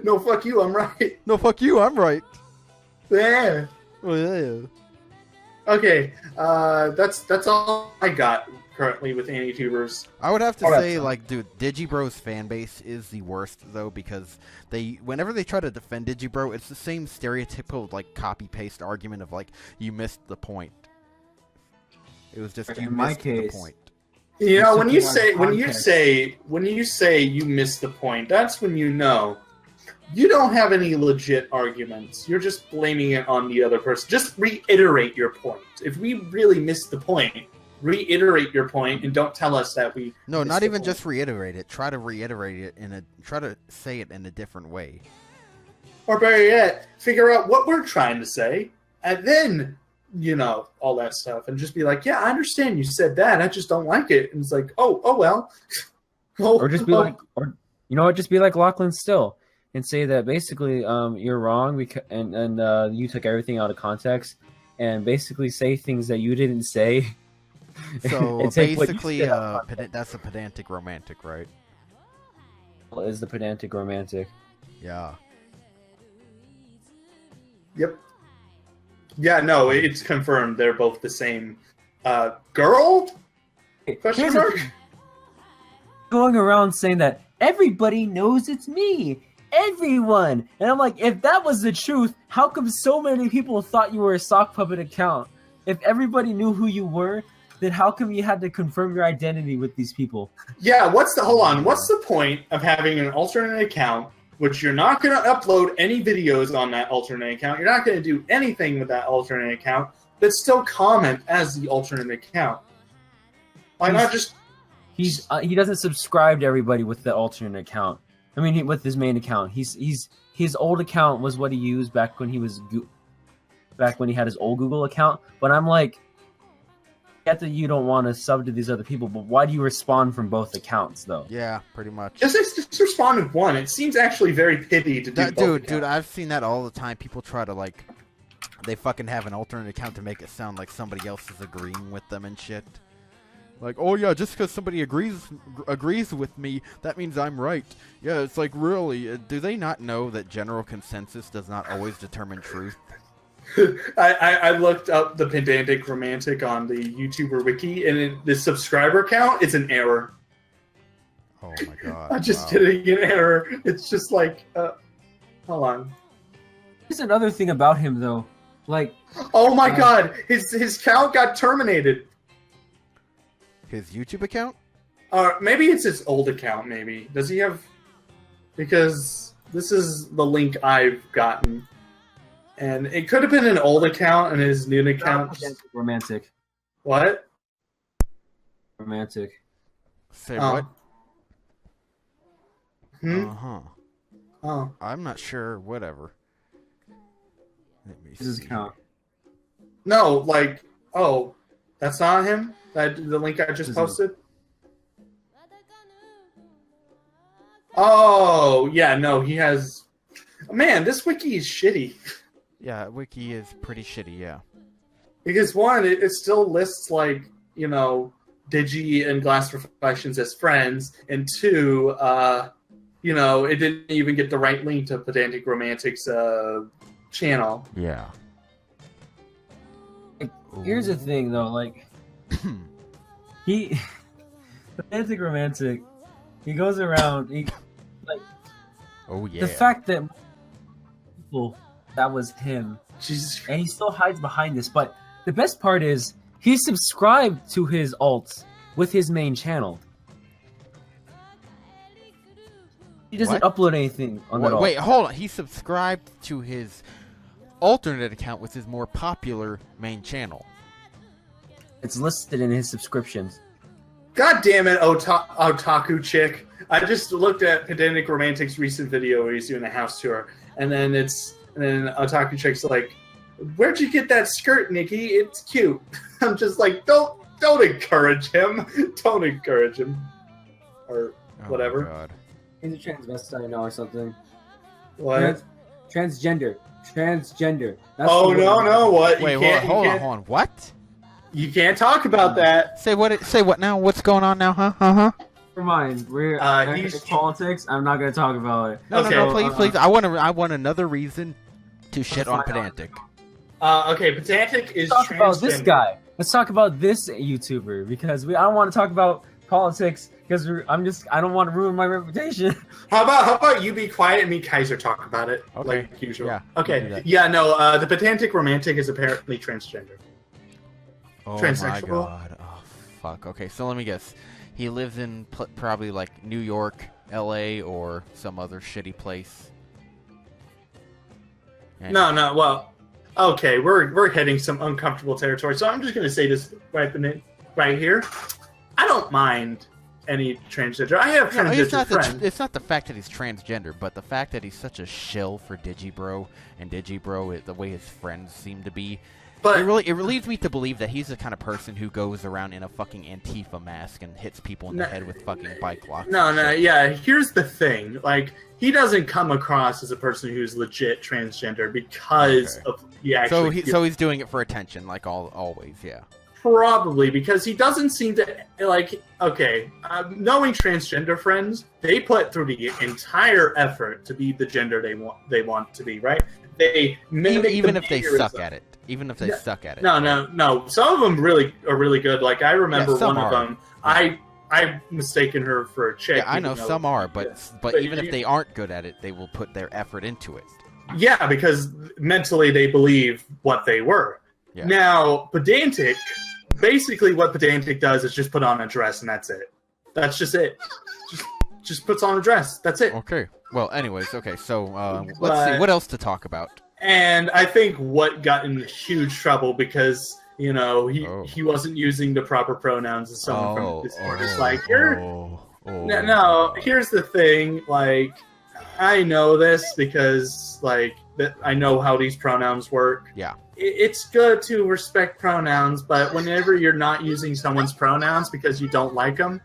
No, fuck you, I'm right. No, fuck you, I'm right. Yeah. Oh, yeah. Okay, that's all I got currently with Anitubers. I would have to say, like, dude, Digibro's fan base is the worst, though, because whenever they try to defend Digibro, it's the same stereotypical, like, copy-paste argument of, like, you missed the point. It was just, you missed the point. You know, when you say you missed the point, that's when you know you don't have any legit arguments. You're just blaming it on the other person. Just reiterate your point. If we really missed the point, reiterate your point and don't tell us that we... No, not even just reiterate it. Try to reiterate it try to say it in a different way. Or better yet, figure out what we're trying to say, and then, you know, all that stuff. And just be like, yeah, I understand you said that, I just don't like it. And it's like, oh well. Or just be like, or you know what, just be like Lachlan Still. And say that basically you're wrong and you took everything out of context, and basically say things that you didn't say. So basically, that's a pedantic romantic, right? Is the pedantic romantic? Yeah. Yep. Yeah, no, it's confirmed. They're both the same. Girl? Question mark? Going around saying that everybody knows it's me. Everyone! And I'm like, if that was the truth, how come so many people thought you were a sock puppet account? If everybody knew who you were, then how come you had to confirm your identity with these people? Yeah, what's the point of having an alternate account, which you're not going to upload any videos on that alternate account, you're not going to do anything with that alternate account, but still comment as the alternate account? Why not just... He doesn't subscribe to everybody with the alternate account. I mean, with his main account, his old account was what he used back when he had his old Google account. But I'm like, I get that you don't want to sub to these other people, but why do you respond from both accounts, though? Yeah, pretty much. Just respond with one. It seems actually very pithy to do both. Dude, I've seen that all the time. People try to, like, they fucking have an alternate account to make it sound like somebody else is agreeing with them and shit. Like, oh yeah, just because somebody agrees with me, that means I'm right. Yeah, it's like, really, do they not know that general consensus does not always determine truth? I looked up the pedantic romantic on the YouTuber wiki, and the subscriber count is an error. Oh my god. I'm just getting an error. It's just like, hold on. Here's another thing about him, though. Like, oh my god, his count got terminated. His YouTube account? Maybe it's his old account, maybe. Does he have... Because this is the link I've gotten. And it could have been an old account and his new account... Romantic. What? Romantic. Say what? Uh-huh. Oh. I'm not sure. Whatever. Let me see. This is account. No, like... Oh, that's not him? The link I just posted? Oh, yeah, no, he has... Man, this wiki is shitty. Yeah, wiki is pretty shitty, yeah. Because one, it still lists, like, you know, Digi and Glass Reflections as friends, and two, you know, it didn't even get the right link to Pedantic Romantic's channel. Yeah. Here's the thing, though, like, Pedantic Romantic, he goes around, Oh, yeah. the fact that people, that was him, Jesus. and he still hides behind this, but the best part is, he subscribed to his alts with his main channel. He doesn't upload anything on that alt. Wait, hold on. He subscribed to his alternate account with his more popular main channel. It's listed in his subscriptions. God damn it, Otaku chick. I just looked at Pedantic Romantic's recent video where he's doing a house tour, and then Otaku chick's like, "Where'd you get that skirt, Nikki? It's cute." I'm just like, don't encourage him. Don't encourage him. Or whatever. Oh, God. He's a transvestite now or something. What? Transgender. That's no, what? Wait, hold on. What? You can't talk about that. Say what now? What's going on now, huh? Never mind. We're he's politics. I'm not gonna talk about it. No, please. I want another reason to shit on Pedantic. Okay, Pedantic is Let's talk about this transgender. guy. Let's talk about this YouTuber because I don't want to talk about politics because I don't want to ruin my reputation. How about you be quiet and me Kaiser talk about it Okay. like usual? Yeah, Okay. Yeah. No. The Pedantic Romantic is apparently transgender. Oh Transsexual? my God. Oh fuck. Okay, so let me guess. He lives in probably like New York, L.A., or some other shitty place. And No. Well, okay. We're hitting some uncomfortable territory, so I'm just gonna say this right here. I don't mind any transgender. I have No, transgender friends. it's not the fact that he's transgender, but the fact that he's such a shill for Digibro, and Digibro, the way his friends seem to be. But It leads me to believe that he's the kind of person who goes around in a fucking Antifa mask and hits people in the head with fucking bike locks. No, yeah. Here's the thing: like, he doesn't come across as a person who's legit transgender because of he actually. So he's doing it for attention, like always, yeah. Probably because he doesn't seem to like. Okay, knowing transgender friends, they put through the entire effort to be the gender they want to be. Right? They mimic even the if they mannerism. suck at it. Even if they suck at it. No. Some of them are really good. Like I remember one of them. Yeah. I've mistaken her for a chick. Yeah, I know some are, but even if they aren't good at it, they will put their effort into it. Yeah, because mentally they believe what they were. Yeah. Now, Pedantic, basically what Pedantic does is just put on a dress and that's it. That's just it. Just puts on a dress. That's it. Okay. Well, anyways, okay. So let's see what else to talk about. And I think what got in huge trouble because he wasn't using the proper pronouns as someone from Discord is like, here's the thing, like, I know this because, like, I know how these pronouns work. Yeah. It's good to respect pronouns, but whenever you're not using someone's pronouns because you don't like them,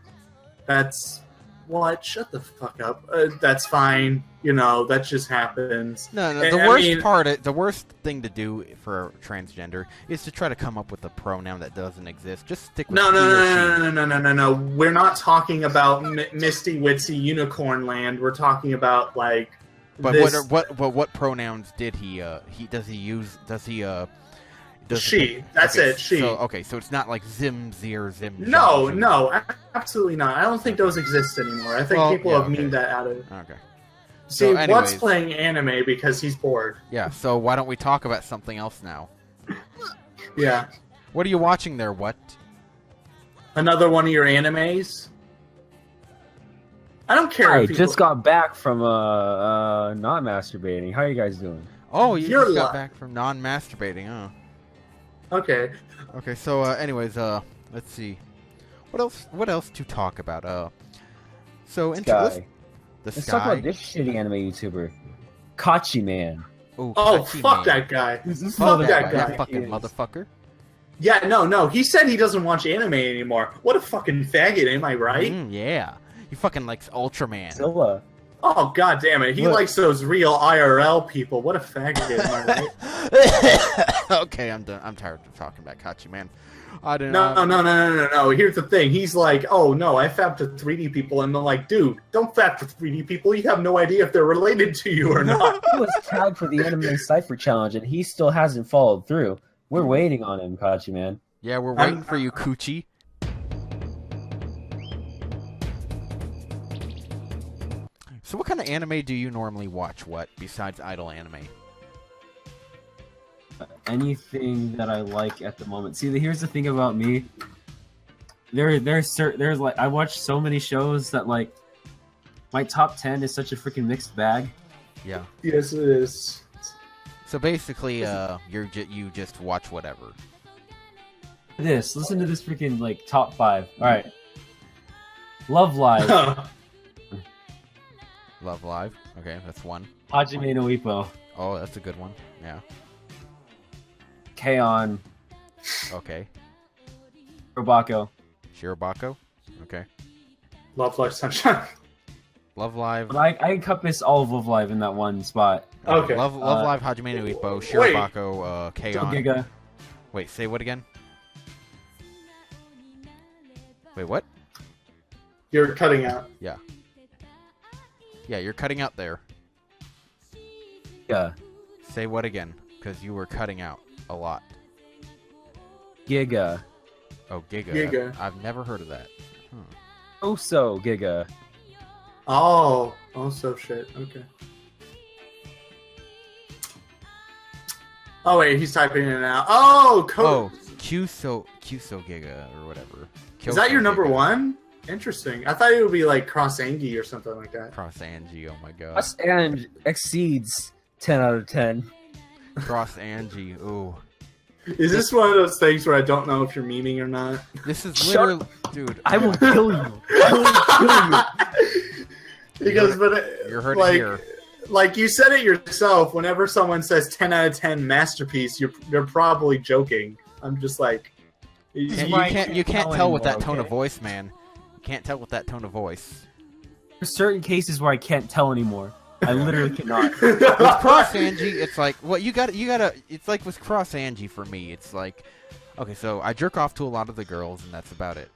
that's... What? Shut the fuck up. That's fine. That just happens. No. The worst thing to do for transgender is to try to come up with a pronoun that doesn't exist. Just stick with No. We're not talking about Misty Witsy Unicorn Land. We're talking about like. But what pronouns did he use? She. That's it. She. So it's not like Zim, Zir, Zim. No, absolutely not. I don't think those exist anymore. I think people have memed that out of it. Okay. See, what's playing anime because he's bored. Yeah, so why don't we talk about something else now? Yeah. What are you watching there, what? Another one of your animes? I don't care. I just got back from not masturbating. How are you guys doing? Oh, you just got back from non-masturbating, huh? Okay. Okay, so anyways, let's see. What else to talk about? So Let's talk about this shitty anime YouTuber, Kachi Man. Oh, fuck that guy. Fuck that guy. Fucking motherfucker. Yeah, no. He said he doesn't watch anime anymore. What a fucking faggot, am I right? Yeah. He fucking likes Ultraman. Zilla. Oh, god damn it. He likes those real IRL people. What a faggot, am I right? Okay, I'm done. I'm tired of talking about Kachi, man. I don't No. Here's the thing. He's like, oh, no, I fap to 3D people. And they're like, dude, don't fap to 3D people. You have no idea if they're related to you or not. He was tagged for the Anime Cypher Challenge, and he still hasn't followed through. We're waiting on him, Kachi, man. Yeah, we're waiting for you, Coochie. So what kind of anime do you normally watch, besides idol anime? Anything that I like at the moment. See, here's the thing about me. There's like, I watch so many shows that, like, my top 10 is such a freaking mixed bag. Yeah. Yes, it is. So basically, you just watch whatever. Listen to this freaking, like, top 5. Alright. Love Live. Love Live. Okay, that's one. Hajime no Ippo. Oh, that's a good one. Yeah. K-On! Okay. Robako. Shirobako. Okay. Love Life Sunshine. Love Live. But I encompass all of Love Live in that one spot. Okay. Love Live, Hajime no Ippo, Shirobako, K-On! Giga. Wait, say what again? Wait, what? You're cutting out. Yeah. Yeah, you're cutting out there. Yeah. Say what again? Because you were cutting out a lot. Giga. Oh, Giga. Giga. I've never heard of that. Oso Giga. Oh, so shit. Okay. Oh wait, he's typing it out. Oh, Kyuso Giga or whatever. Is that your number Giga. one? Interesting. I thought it would be like Cross Angie or something like that. Cross Angie, oh my god. Us and exceeds 10 out of 10. Cross Angie, ooh. Is this one of those things where I don't know if you're memeing or not? This is Shut literally... Dude. I will kill you. I will kill you. Because, You're hurting like, here. Like you said it yourself, whenever someone says 10 out of 10 masterpiece, you're probably joking. I'm just like... You can't tell with that tone of voice, man. You can't tell with that tone of voice. There's certain cases where I can't tell anymore. I literally cannot. With Cross Angie, it's like, well, you gotta, it's like with Cross Angie for me, it's like, okay, so I jerk off to a lot of the girls, and that's about it.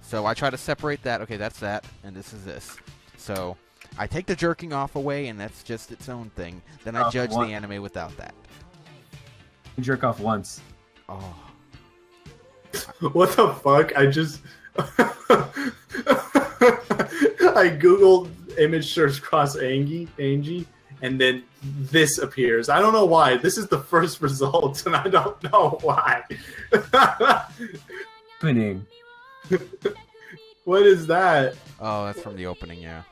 So I try to separate that, okay, that's that, and this is this. So I take the jerking off away, and that's just its own thing. Then I judge the anime without that. Jerk off once. Oh. What the fuck? I just... I googled image search Cross Angie, and then this appears. I don't know why. This is the first result, and I don't know why. Opening. What is that? Oh, that's from the opening, yeah.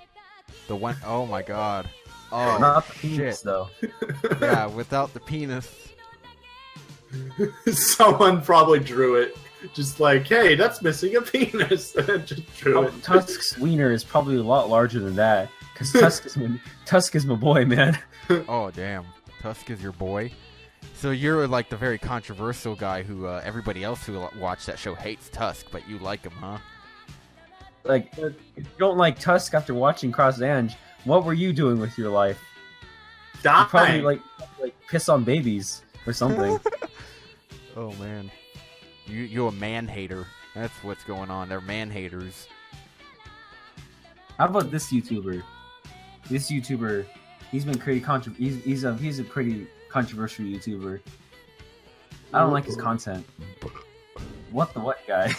The one, oh my god. Oh, Not the penis, shit. though. Yeah, without the penis. Someone probably drew it. Just like, hey, that's missing a penis. Just drew it. Tusk's wiener is probably a lot larger than that. Because Tusk is my boy, man. Oh, damn. Tusk is your boy? So you're like the very controversial guy who everybody else who watched that show hates Tusk, but you like him, huh? Like, if you don't like Tusk after watching Cross Ange, what were you doing with your life? You probably like piss on babies or something. Oh, man. You're a man-hater. That's what's going on. They're man-haters. How about this YouTuber? This YouTuber, he's been pretty he's a pretty controversial YouTuber. I don't like his content. What the what guy?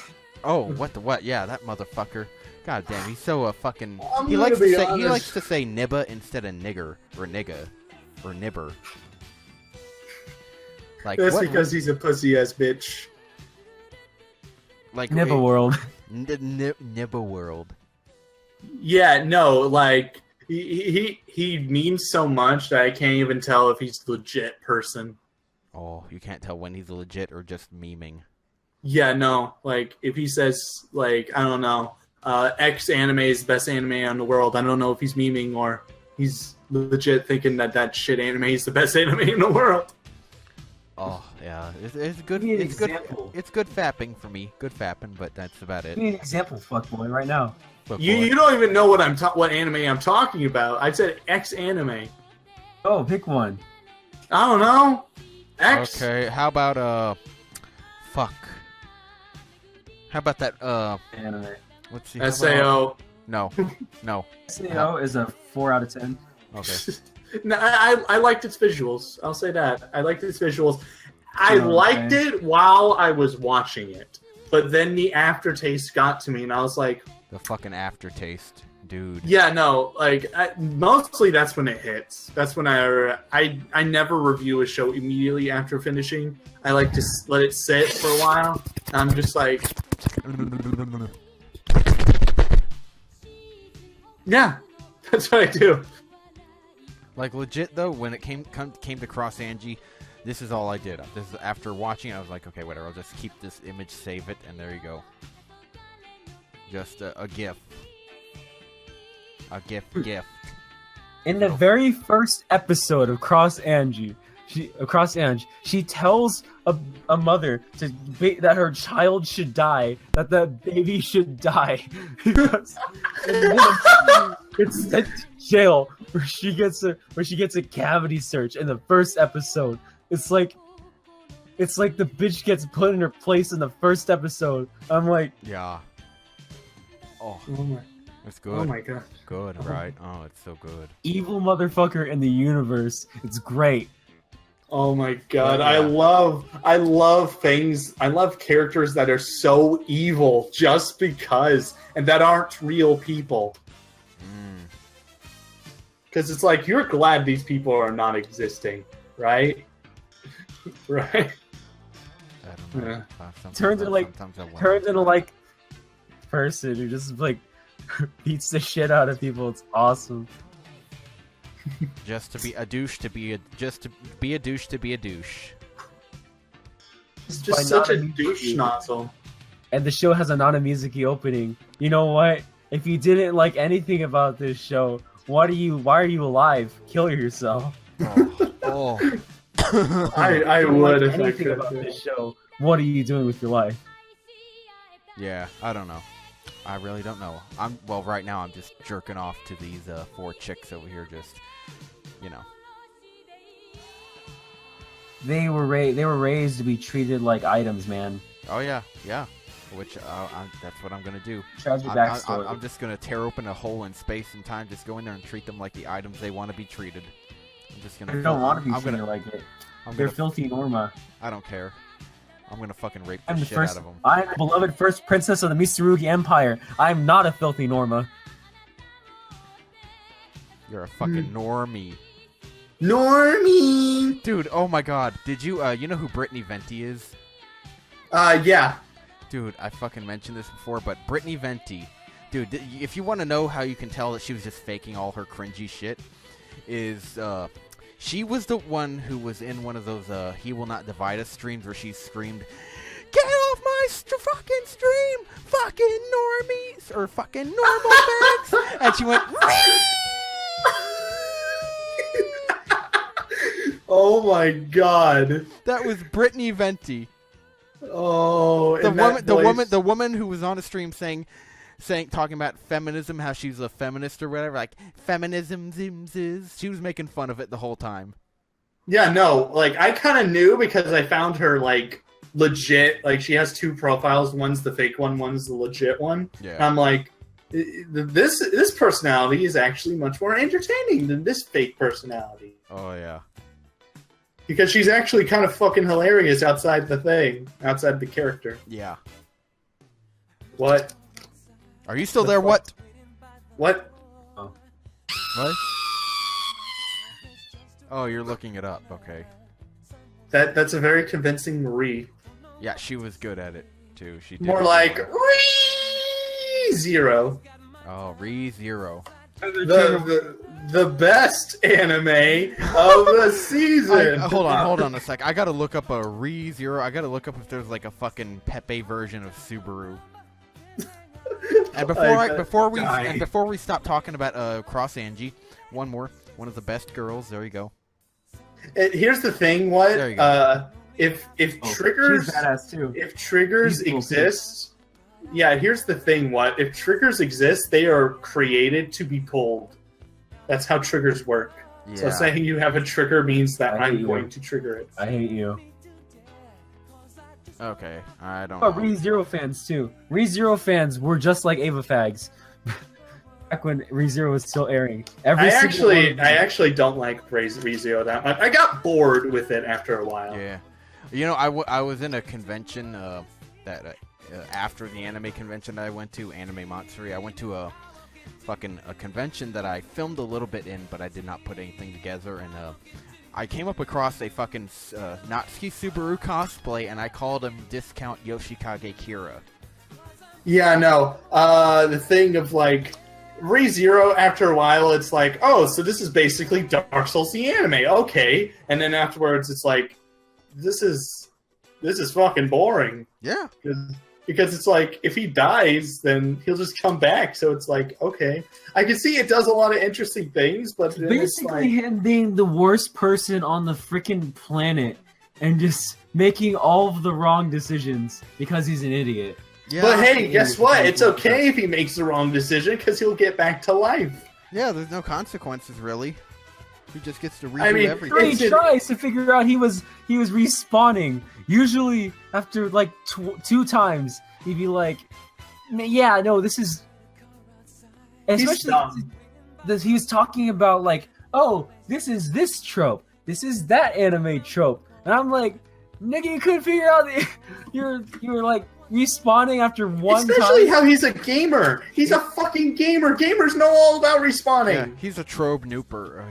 Oh, what the what? Yeah, that motherfucker. God damn, he's so fucking. I'm He gonna likes be to say honest. he likes to say nibba instead of nigger or nigga or nibber. Like That's what? because he's a pussy ass bitch. Like Nibba World. Nibba World. Yeah, no, like he means so much that I can't even tell if he's a legit person. Oh, you can't tell when he's legit or just memeing. Yeah, no, like if he says like I don't know, X anime is the best anime in the world. I don't know if he's memeing or he's legit thinking that shit anime is the best anime in the world. Oh yeah, it's good. Give me an It's good. example. It's good fapping for me. Good fapping, but that's about Give me it. an example, fuckboy, right now. before. You don't even know what what anime I'm talking about. I said X anime. Oh, pick one. I don't know. X. Okay, how about fuck. How about that Anime. let's see. SAO. No. SAO is a 4 out of 10. Okay. No, I liked its visuals. I'll say that. I liked its visuals. I liked it while I was watching it. But then the aftertaste got to me, and I was like... The fucking aftertaste, dude. Yeah, no, like, mostly that's when it hits. That's when I never review a show immediately after finishing. I like to let it sit for a while. And I'm just like... Yeah, that's what I do. Like, legit, though, when it came to Cross Angie, this is all I did. This is, after watching, I was like, okay, whatever, I'll just keep this image, save it, and there you go. Just a GIF. A GIF. In the very first episode of Cross Angie, she tells a mother that her child should die, that the baby should die. Because, and then it's sent to jail where she gets a cavity search in the first episode. It's like the bitch gets put in her place in the first episode. I'm like, yeah. Oh my. It's good. Oh my god. Good, right? Oh, it's so good. evil motherfucker in the universe. It's great. Oh my god, Yeah. I love things. I love characters that are so evil just because, and that aren't real people. Because it's like, you're glad these people are not existing, right? Right? I don't know. Yeah. Turns into like person who just like beats the shit out of people. It's awesome. Just to be a douche, to be a douche. It's By just such a not douche nozzle. And the show has a Nanamizuki opening. You know what? If you didn't like anything about this show, why are you alive? Kill yourself. Oh. I If you don't would like if I anything could. about this show. What are you doing with your life? Yeah, I don't know. I really don't know. Right now I'm just jerking off to these 4 chicks over here, just, you know. They were raised to be treated like items, man. Oh yeah. Which that's what I'm gonna do. Tragic backstory. I'm just gonna tear open a hole in space and time. Just go in there and treat them like the items they want to be treated. I'm just gonna. They don't want to be I'm treated gonna, like it. I'm They're gonna, filthy Norma. I don't care. I'm gonna fucking rape I'm the the shit first. out of them. I'm the beloved first princess of the Mitsurugi Empire. I'm not a filthy Norma. You're a fucking normie. Normie! Dude, oh my god. Did you, you know who Brittany Venti is? Yeah. Dude, I fucking mentioned this before, but Brittany Venti, dude, if you want to know how you can tell that she was just faking all her cringy shit, is, she was the one who was in one of those, He Will Not Divide Us streams where she screamed, "Get off my fucking stream, fucking normies, or fucking normal bags," and she went, Oh my god. that was Brittany Venti. Oh, The woman who was on a stream saying, talking about feminism, how she's a feminist or whatever, like feminism is. She was making fun of it the whole time. Yeah, no, like I kind of knew because I found her like legit. Like she has 2 profiles. One's the fake one. One's the legit one. Yeah. And I'm like, this personality is actually much more entertaining than this fake personality. Oh yeah. Because she's actually kind of fucking hilarious outside the thing, outside the character. Yeah. What? Are you still there? What? What? What? Oh, you're looking it up. Okay. That's a very convincing Marie. Yeah, she was good at it too. She did More it like well. Zero. Oh, ReZero. The best anime of the season. Hold on a sec. I gotta look up a ReZero. I gotta look up if there's like a fucking Pepe version of Subaru. And before we stop talking about Cross Angie, one of the best girls. There you go. Here's the thing. What? There you go. If triggers she's badass too. if triggers exist, Yeah, here's the thing. What if triggers exist? They are created to be pulled. That's how triggers work. Yeah. So saying you have a trigger means that I hate I'm you. going to trigger it. I hate you. Okay, I don't Oh, know. ReZero fans too. ReZero fans were just like Ava fags. Back when ReZero was still airing. I single one of them- actually don't like ReZero that much. I got bored with it after a while. Yeah. You know, I was in a convention after the anime convention that I went to, Anime Matsuri. I went to a convention that I filmed a little bit in, but I did not put anything together. And I came up across a fucking Natsuki Subaru cosplay, and I called him Discount Yoshikage Kira. Yeah, no. The thing of like ReZero, after a while, it's like, oh, so this is basically Dark Souls the anime, okay. And then afterwards, it's like, this is fucking boring. Yeah. Because it's like, if he dies, then he'll just come back. So it's like, okay. I can see it does a lot of interesting things, but then it's basically like... him being the worst person on the freaking planet and just making all of the wrong decisions because he's an idiot. Yeah. But hey, guess what? It's okay if he makes the wrong decision, because he'll get back to life. Yeah, there's no consequences, really. He just gets to redo I mean, everything. He tries to figure out he was respawning. Usually after like 2 times, he'd be like, "Yeah, no, this is." Especially he was talking about like, "Oh, this is this trope. This is that anime trope," and I'm like, "Nigga, you couldn't figure out you were like respawning after one time." Especially how he's a gamer. He's a fucking gamer. Gamers know all about respawning. Yeah, he's a trope nooper.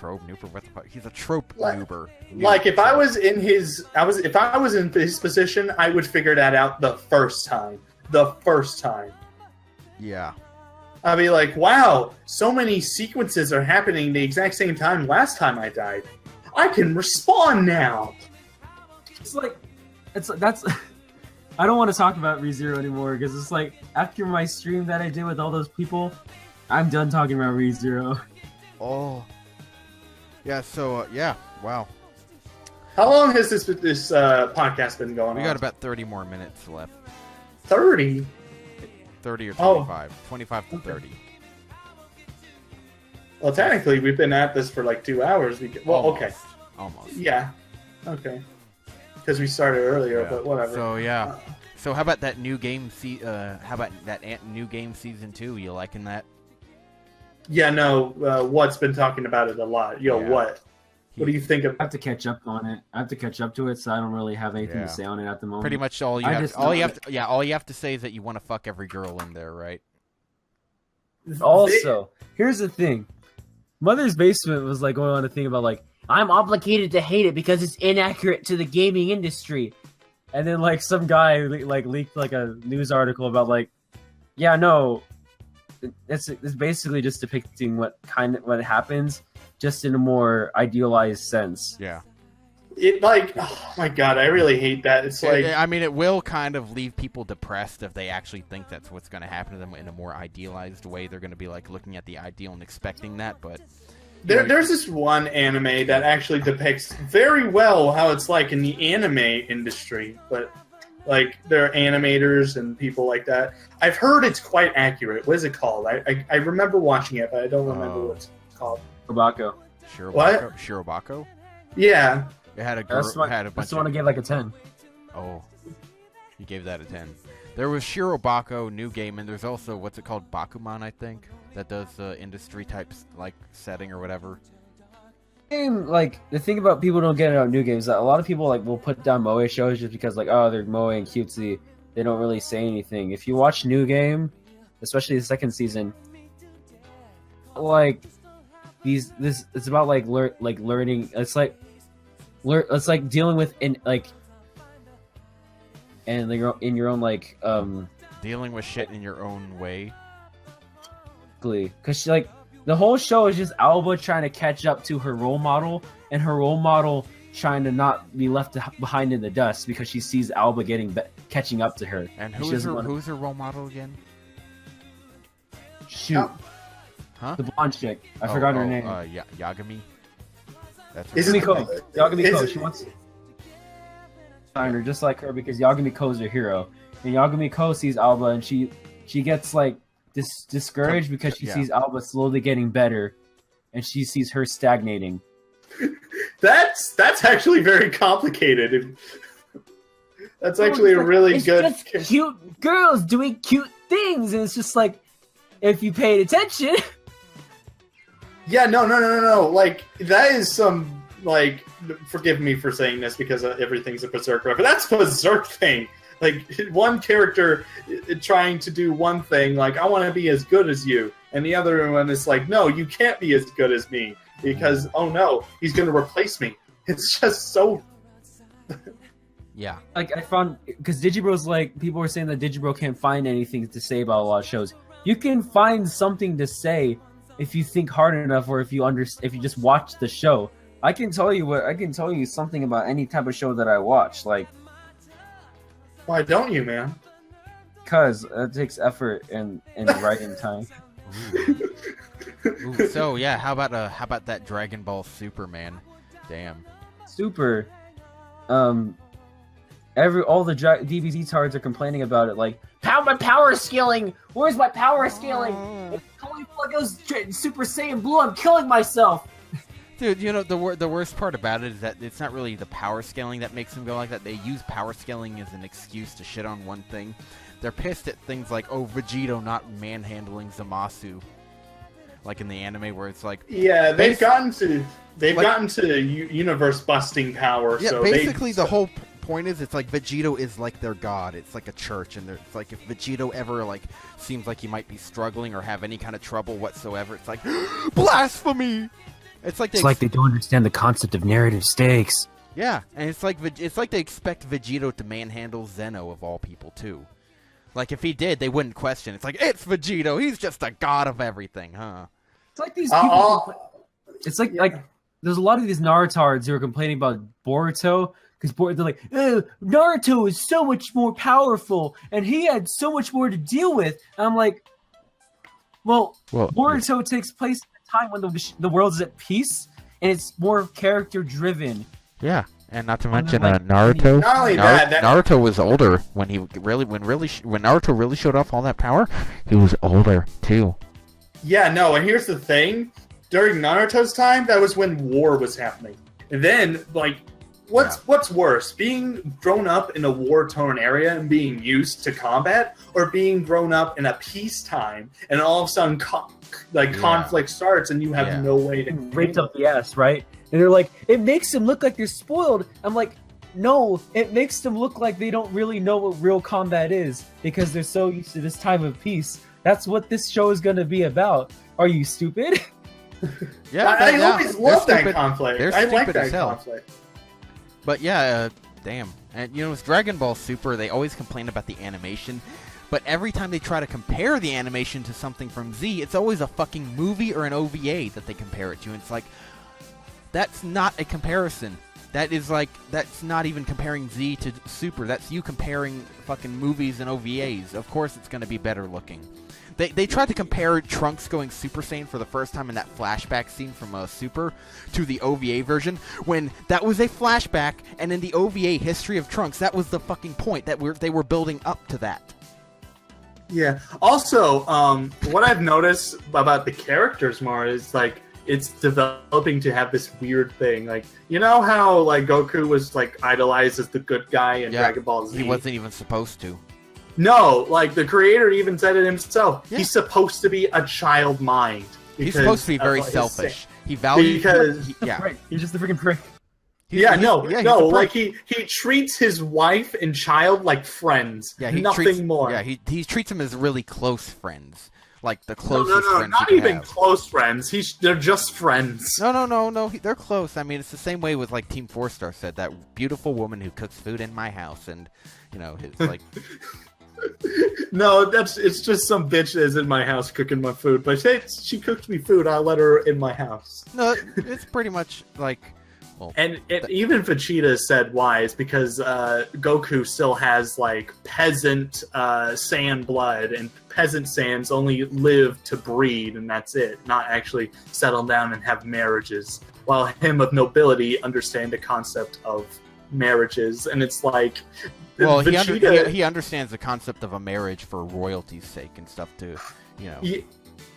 Trope nooper. What the fuck? He's a trope noober. Like if I was in his position, I would figure that out the first time. Yeah. I'd be like, wow, so many sequences are happening the exact same time last time I died. I can respawn now. That's. I don't want to talk about ReZero anymore because it's like after my stream that I did with all those people, I'm done talking about ReZero. Oh. Yeah. So yeah. Wow. How long has this podcast been going on? We got about 30 more minutes left. 30? 30 or 25. 25 to 30. Well, technically, we've been at this for like 2 hours. Okay. Almost. Yeah. Okay. Because we started earlier, Yeah. but whatever. So yeah. So how about that new game? New game season 2? You liking that? Yeah, no. What's been talking about it a lot. Yo, Yeah. what? What do you think of? I have to catch up on it. I have to catch up to it, so I don't really have anything to say on it at the moment. Pretty much all you have to say is that you want to fuck every girl in there, right? Also, here's the thing. Mother's Basement was like going on a thing about like, I'm obligated to hate it because it's inaccurate to the gaming industry. And then like some guy like leaked like a news article about like, yeah, no, it's basically just depicting what happens, just in a more idealized sense. Yeah. It like, oh my god, I really hate that. It's like, I mean, it will kind of leave people depressed if they actually think that's what's going to happen to them in a more idealized way. They're going to be like looking at the ideal and expecting that, but there's this one anime that actually depicts very well how it's like in the anime industry, but like there are animators and people like that. I've heard it's quite accurate. What is it called? I remember watching it, but I don't remember what it's called. Shirobako. What? Shirobako? Yeah. It had a girl. That's the one I gave like a 10. Oh, you gave that a 10. There was Shirobako, new game, and there's also what's it called, Bakuman, I think, that does industry types like setting or whatever. Game, like the thing about people don't get out new games that a lot of people like will put down moe shows just because like, oh, they're moe and cutesy. They don't really say anything. If you watch New Game, especially the second season, like it's about like learning. It's like dealing with in your own like dealing with shit in your own way. Because like the whole show is just Alba trying to catch up to her role model, and her role model trying to not be left behind in the dust because she sees Alba catching up to her. And who's her role model again? Shoot. Huh? The blonde chick. I forgot her name. Yagami. That's Yagami Ko. She wants to sign her just like her because Yagami Ko is her hero. and Yagami Ko sees Alba, and she gets like discouraged because she sees Alba slowly getting better, and she sees her stagnating. That's actually very complicated. That's actually a really good. It's just cute girls doing cute things, and it's just like, if you paid attention. Yeah, no. Like, that is some, like, forgive me for saying this because everything's a Berserk reference. That's a Berserk thing. Like, one character trying to do one thing, like, I want to be as good as you. And the other one is like, no, you can't be as good as me. Because, oh no, he's going to replace me. It's just so... Yeah. Like, I found... Because Digibro's like... People were saying that Digibro can't find anything to say about a lot of shows. You can find something to say if you think hard enough, or if you just watch the show. I can tell you something about any type of show that I watch. Like... Why don't you, man? Because it takes effort and writing time. Ooh, so yeah, how about that Dragon Ball Super, man? Damn. Super. All the DBZ tards are complaining about it. Like, my power scaling. Where's my power scaling? Holy fuck! It was Super Saiyan Blue. I'm killing myself. Dude, you know, the worst part about it is that it's not really the power scaling that makes them go like that. They use power scaling as an excuse to shit on one thing. They're pissed at things like, oh, Vegito not manhandling Zamasu. Like in the anime where it's like... Yeah, they've gotten to universe busting power. Yeah, so basically the whole point is, it's like Vegito is like their god. It's like a church, and it's like if Vegito ever like seems like he might be struggling or have any kind of trouble whatsoever, it's like, blasphemy! It's like they don't understand the concept of narrative stakes. Yeah, and it's like they expect Vegito to manhandle Zeno of all people too. Like if he did, they wouldn't question. It's like, it's Vegito. He's just a god of everything, huh? It's like these people. It's like there's a lot of these Narutards who are complaining about Boruto because they're like, Naruto is so much more powerful and he had so much more to deal with. And I'm like, well Boruto takes place at a time when the world is at peace and it's more character driven. Yeah. And not to mention Naruto. Naruto was older when Naruto really showed off all that power. He was older too. Yeah, no, and here's the thing. During Naruto's time, that was when war was happening. And then, like, what's worse? Being grown up in a war-torn area and being used to combat, or being grown up in a peacetime and all of a sudden conflict starts and you have no way to... Raped up the ass, right? And they're like, it makes them look like they're spoiled. I'm like, no, it makes them look like they don't really know what real combat is because they're so used to this time of peace. That's what this show is going to be about. Are you stupid? Yeah, I always love that conflict. They're I like stupid that as hell. conflict. But yeah, damn. And you know, with Dragon Ball Super, they always complain about the animation. But every time they try to compare the animation to something from Z, it's always a fucking movie or an OVA that they compare it to. And it's like, that's not a comparison. That's not even comparing Z to Super. That's you comparing fucking movies and OVAs. Of course it's going to be better looking. They tried to compare Trunks going Super Saiyan for the first time in that flashback scene from Super to the OVA version, when that was a flashback, and in the OVA history of Trunks, that was the fucking point, that they were building up to that. Yeah. Also, what I've noticed about the characters more is, like, it's developing to have this weird thing. Like, you know how, like, Goku was, like, idolized as the good guy in Dragon Ball Z? He wasn't even supposed to. No, like, the creator even said it himself. Yeah. He's supposed to be a child mind. He's supposed to be very selfish. He values... Right. He's just a freaking prick. Like, he treats his wife and child like friends. Yeah, nothing more. Yeah, he treats them as really close friends. Like the closest friends. Not even close friends. They're just friends. No. They're close. I mean, it's the same way with, like, Team 4-Star said, that beautiful woman who cooks food in my house, and, you know, his, like... No, it's just some bitch that is in my house cooking my food. But hey, she cooked me food, I'll let her in my house. No, it's pretty much like... Well, and even Vegeta said why. It's because Goku still has, like, peasant Saiyan blood, and peasant Saiyans only live to breed, and that's it. Not actually settle down and have marriages. While him of nobility understand the concept of marriages, and it's like, well, Vegeta, he understands the concept of a marriage for royalty's sake and stuff too, you know.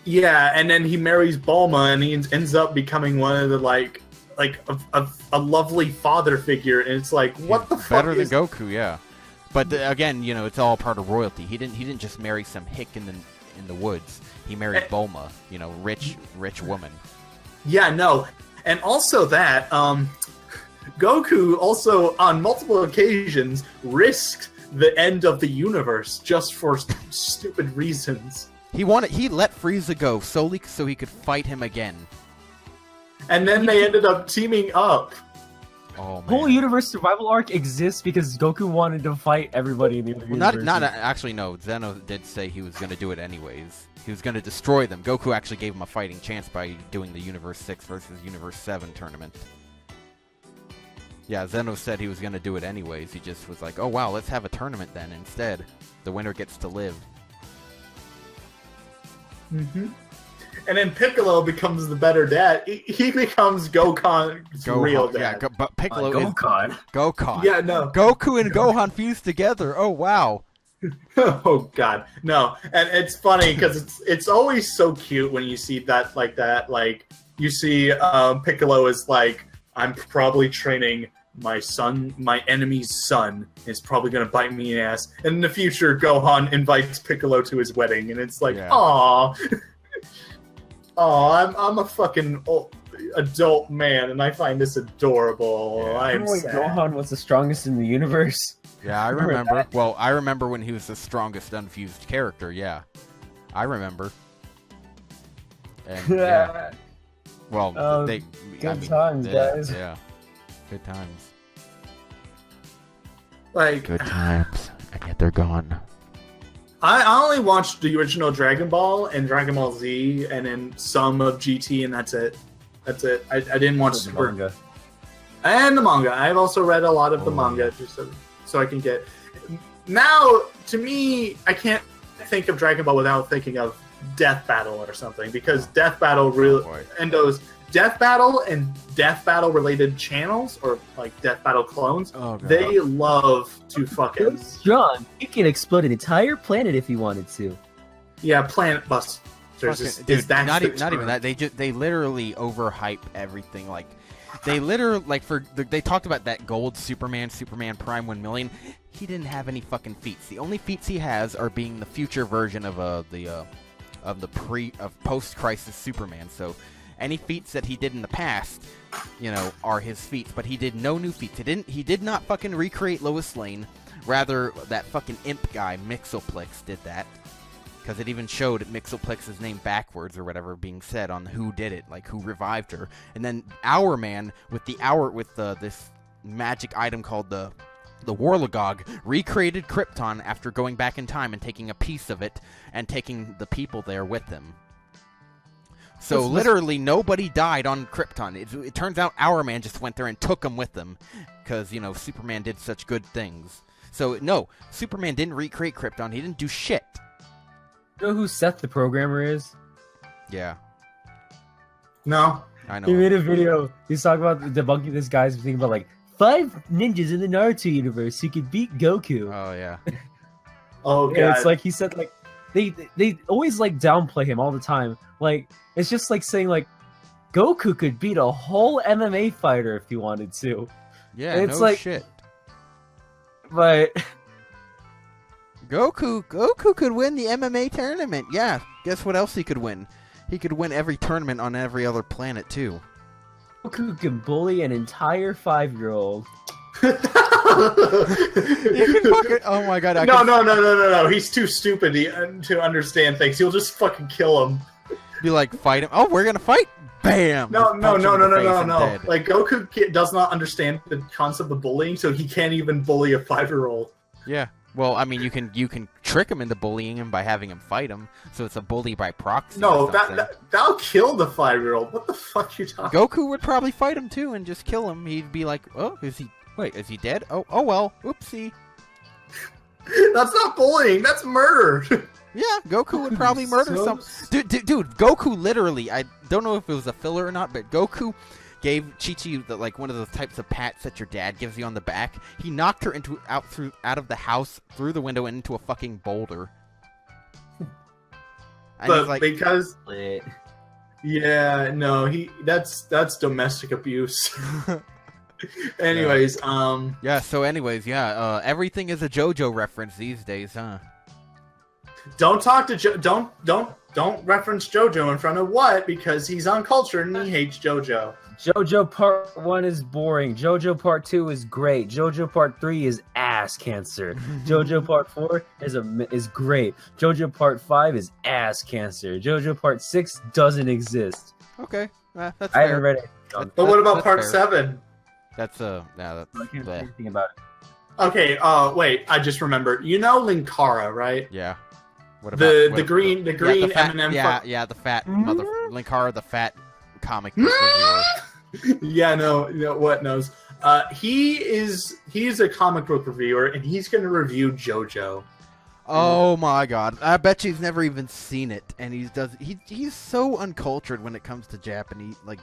Yeah, and then he marries Bulma, and he ends up becoming one of the like a lovely father figure, and it's like, what the fuck? Better than Goku, yeah. But again, you know, it's all part of royalty. He didn't just marry some hick in the woods. He married Bulma, you know, rich woman. Yeah, no, and also that Goku also on multiple occasions risked the end of the universe just for stupid reasons. He let Frieza go solely so he could fight him again. And then they ended up teaming up. Oh, man. Whole universe survival arc exists because Goku wanted to fight everybody in the universe. Not actually, no. Zeno did say he was going to do it anyways. He was going to destroy them. Goku actually gave him a fighting chance by doing the Universe 6 versus Universe 7 tournament. Yeah, Zeno said he was going to do it anyways. He just was like, oh wow, let's have a tournament then instead. The winner gets to live. Mm-hmm. And then Piccolo becomes the better dad. He becomes Gohan's real dad. Yeah, but Piccolo is Gohan. Yeah, no. Goku and Gohan fused together. Oh wow. Oh god, no. And it's funny because it's always so cute when you see that like that. Like you see Piccolo is like, I'm probably training my son, my enemy's son is probably gonna bite me in the ass. And in the future, Gohan invites Piccolo to his wedding, and it's like, aw. Oh, I'm a fucking adult man, and I find this adorable. Yeah. I'm sad. Gohan was the strongest in the universe. Yeah, I remember. Well, I remember when he was the strongest unfused character. Yeah, I remember. And, yeah. Well, good times, guys. Yeah, good times. Like good times, and yet they're gone. I only watched the original Dragon Ball and Dragon Ball Z, and then some of GT, and that's it. That's it. I didn't watch Super manga. And the manga. I've also read a lot of the manga just so I can get. Now, to me, I can't think of Dragon Ball without thinking of Death Battle or something, because Death Battle really and those Death Battle and Death Battle related channels, or like Death Battle clones, they love to fucking. John, you can explode an entire planet if you wanted to. Yeah, Planet Busters. Is that not even that? They literally overhype everything. Like they literally they talked about that gold Superman Prime 1 million. He didn't have any fucking feats. The only feats he has are being the future version of post-crisis Superman. So any feats that he did in the past, you know, are his feats, but he did no new feats. He did not fucking recreate Lois Lane. Rather, that fucking imp guy, Mixoplex, did that. Because it even showed Mixoplex's name backwards or whatever being said on who did it, like who revived her. And then Our Man with this magic item called the Warlagog recreated Krypton after going back in time and taking a piece of it and taking the people there with him. So literally nobody died on Krypton. It turns out Our Man just went there and took them with him because, you know, Superman did such good things. So no, Superman didn't recreate Krypton. He didn't do shit. You know who Seth the programmer is? Yeah. No. I know. He made a video. He's talking about debunking this guy's thing about like 5 ninjas in the Naruto universe who could beat Goku. Oh yeah. Oh god. And it's like he said like they always like downplay him all the time. Like it's just like saying like Goku could beat a whole MMA fighter if he wanted to. Yeah, and it's no like, shit. But Goku could win the MMA tournament. Yeah. Guess what else he could win? He could win every tournament on every other planet too. Goku can bully an entire 5-year-old. You can fucking, oh my god! No. He's too stupid to understand things. He'll just fucking kill him. Be like, fight him. Oh, we're gonna fight. Bam! No. Like Goku does not understand the concept of bullying, so he can't even bully a 5-year-old. Yeah. Well, I mean, you can trick him into bullying him by having him fight him, so it's a bully by proxy. No, that'll kill the 5-year-old. What the fuck are you talking? Goku would probably fight him too and just kill him. He'd be like, "Oh, is he dead? Oh well, oopsie." That's not bullying. That's murder. Yeah, Goku would probably murder some. Dude, Goku literally. I don't know if it was a filler or not, but Goku gave Chi-Chi like one of those types of pats that your dad gives you on the back. He knocked her out of the house through the window and into a fucking boulder. But like, because yeah, no, that's domestic abuse. Anyways, yeah. So, anyways, yeah. Everything is a JoJo reference these days, huh? Don't talk to don't reference JoJo in front of what, because he's uncultured and he hates JoJo. JoJo Part 1 is boring. JoJo Part 2 is great. JoJo Part 3 is ass cancer. JoJo Part 4 is great. JoJo Part 5 is ass cancer. JoJo Part 6 doesn't exist. Okay, that's I fair. haven't read it. But what about Part 7? That's I can't say anything about it. Okay, wait, I just remembered. You know Linkara, right? Yeah. What about the green M&M? Yeah, the fat mother Linkara, the fat comic book reviewer. Yeah, no, what knows? He's a comic book reviewer, and he's going to review JoJo. Oh my god! I bet he's never even seen it, and he's so uncultured when it comes to Japanese, like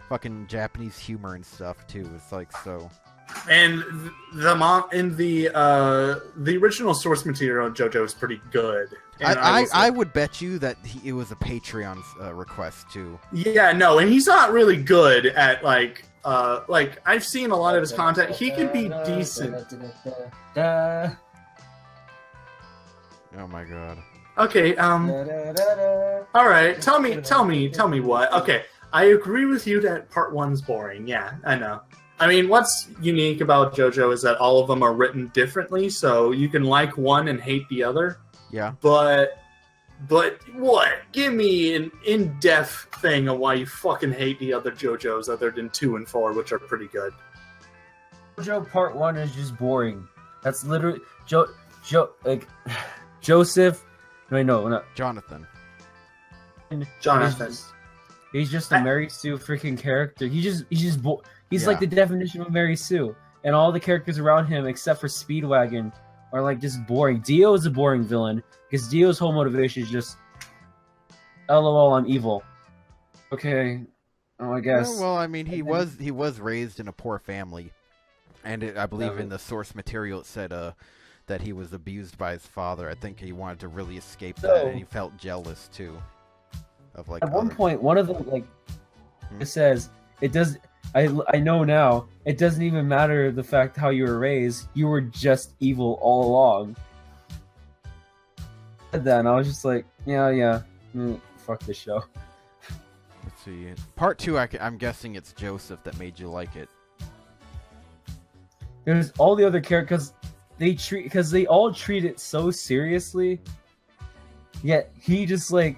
fucking Japanese humor and stuff too. It's like so. And the original source material of JoJo is pretty good. I would bet you that it was a Patreon request too. Yeah, no, and he's not really good at like I've seen a lot of his content. He can be decent. Oh my god. Okay, all right. Tell me what. Okay, I agree with you that Part 1's boring. Yeah, I know. I mean, what's unique about JoJo is that all of them are written differently, so you can like one and hate the other. Yeah. But what? Give me an in-depth thing of why you fucking hate the other JoJos other than 2 and 4, which are pretty good. JoJo Part 1 is just boring. That's literally Joseph. No, Jonathan. He's just a Mary Sue freaking character. He's like the definition of Mary Sue, and all the characters around him, except for Speedwagon, are like just boring. Dio is a boring villain because Dio's whole motivation is just, "LOL, I'm evil." Okay, I guess. Well, I mean, he was raised in a poor family, and I believe in the source material it said that he was abused by his father. I think he wanted to really escape that, and he felt jealous too. Of like at one point, one of them it says it does. I know now. It doesn't even matter the fact how you were raised. You were just evil all along. And then I was just like, yeah. Fuck this show. Let's see. Part 2, I'm guessing it's Joseph that made you like it. There's all the other characters. Because they all treat it so seriously. Yet he just like.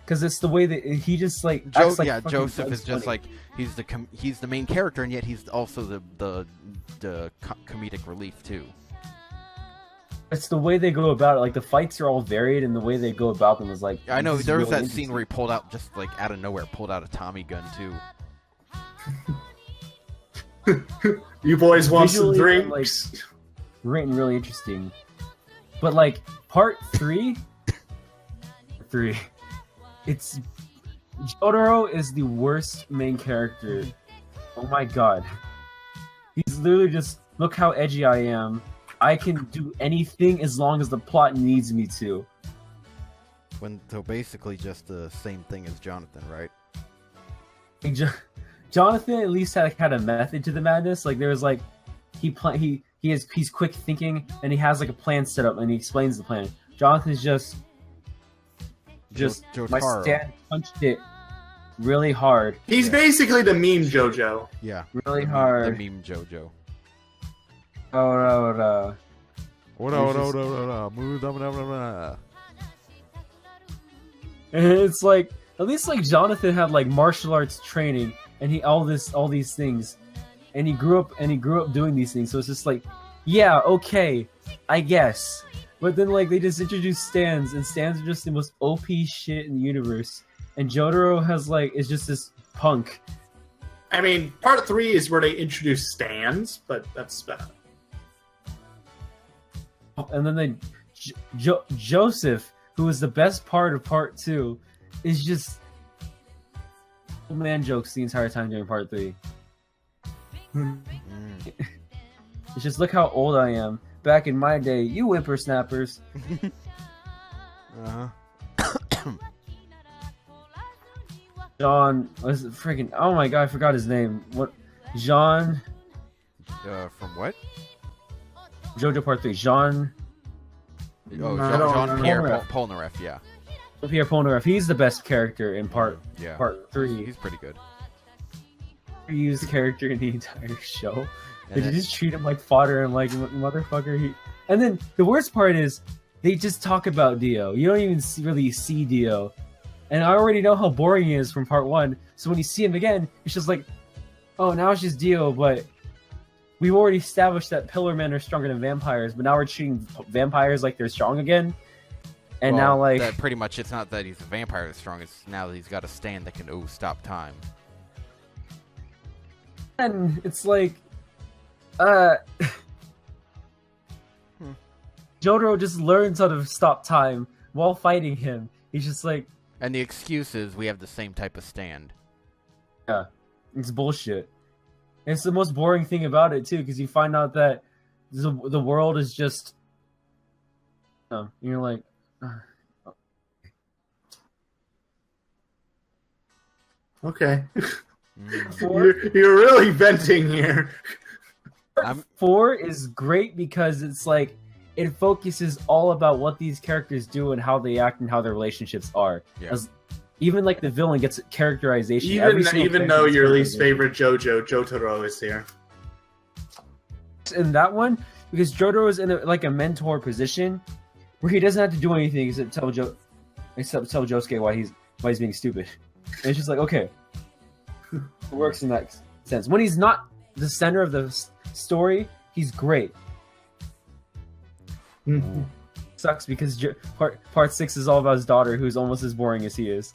Because it's the way that he just like acts like Joseph is just like he's the main character, and yet he's also the comedic relief too. It's the way they go about it. Like the fights are all varied, and the way they go about them is like. I know there was that scene where he pulled out just like out of nowhere, pulled out a Tommy gun too. You boys want some drinks? Like, written really interesting, but like Part 3. It's Jotaro is the worst main character. Oh my god. He's literally just, look how edgy I am. I can do anything as long as the plot needs me to. So basically just the same thing as Jonathan, right? Jonathan at least had a method to the madness. Like there was like he's quick thinking and he has like a plan set up and he explains the plan. Jonathan's just my stand punched it really hard. He's basically the meme JoJo. Yeah. Really hard. The meme JoJo. And it's like at least like Jonathan had like martial arts training and he all these things. And he grew up doing these things. So it's just like, yeah, okay, I guess. But then, like, they just introduced stands, and stands are just the most OP shit in the universe. And Jotaro is just this punk. I mean, Part 3 is where they introduce stands, but that's bad. And then Joseph, who is the best part of Part 2, is just man jokes the entire time during Part 3. It's just look how old I am. Back in my day, you whippersnappers. Uh-huh. John was freaking. Oh my god, I forgot his name. What? Jean. From what? Jojo Part 3. Jean. Oh, No, Jean-Pierre Polnareff. Polnareff, yeah. Pierre Polnareff. He's the best character in Part 3. He's pretty good. Used character in the entire show. And They just treat him like fodder and like motherfucker. And then the worst part is they just talk about Dio. You don't even really see Dio. And I already know how boring he is from Part 1. So when you see him again, it's just like, oh, now it's just Dio, but we've already established that pillar men are stronger than vampires, but now we're treating vampires like they're strong again. And now, like... That pretty much, it's not that he's a vampire that's strong, it's now that he's got a stand that can, stop time. And it's like... Jojo just learns how to stop time while fighting him. He's just like... And the excuse is we have the same type of stand. Yeah, it's bullshit. And it's the most boring thing about it, too, because you find out that the world is just... you're like... Okay. You're really venting here. 4 is great because it's like it focuses all about what these characters do and how they act and how their relationships are. Yeah. Even like the villain gets characterization. Even though your least favorite Jotaro is here. In that one, because Jotaro is in a mentor position where he doesn't have to do anything except tell Josuke why he's being stupid. And it's just like, okay, it works in that sense. When he's not the center of the story, he's great. Sucks because part 6 is all about his daughter, who's almost as boring as he is.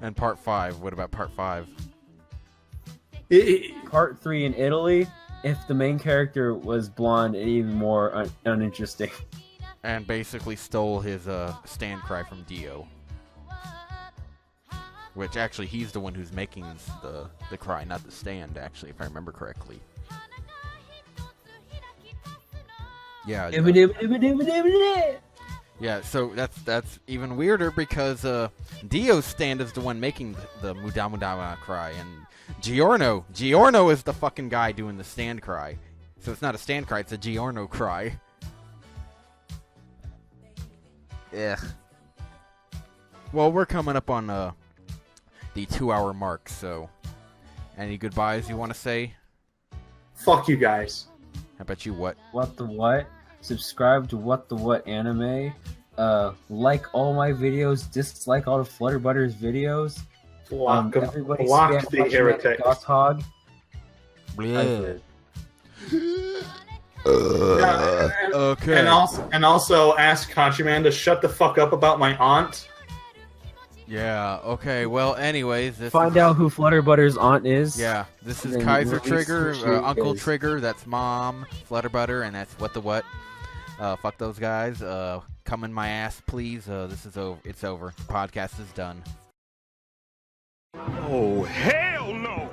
And Part 5, what about Part 5? Part 3 in Italy, if the main character was blonde and even more uninteresting. And basically stole his stand cry from Dio. Which actually he's the one who's making the cry, not the stand, actually, if I remember correctly. Yeah. Yeah, so that's even weirder because Dio's stand is the one making the Mudamudama cry, and Giorno is the fucking guy doing the stand cry. So it's not a stand cry, it's a Giorno cry. Yeah. Well, we're coming up on the 2-hour mark, so any goodbyes you want to say? Fuck you guys. How about you, what? What the what? Subscribe to What the What Anime. Like all my videos, dislike all of FlutterButter's videos. Block the heretics. Okay. And also ask Conchiman to shut the fuck up about my aunt. Yeah, okay, well, anyways... Find out who FlutterButter's aunt is. Yeah, this is Kaiser Trigger, Uncle Trigger, that's Mom, FlutterButter, and that's What the What. Fuck those guys. Come in my ass, please. This is over. It's over. The podcast is done. Oh, hell no!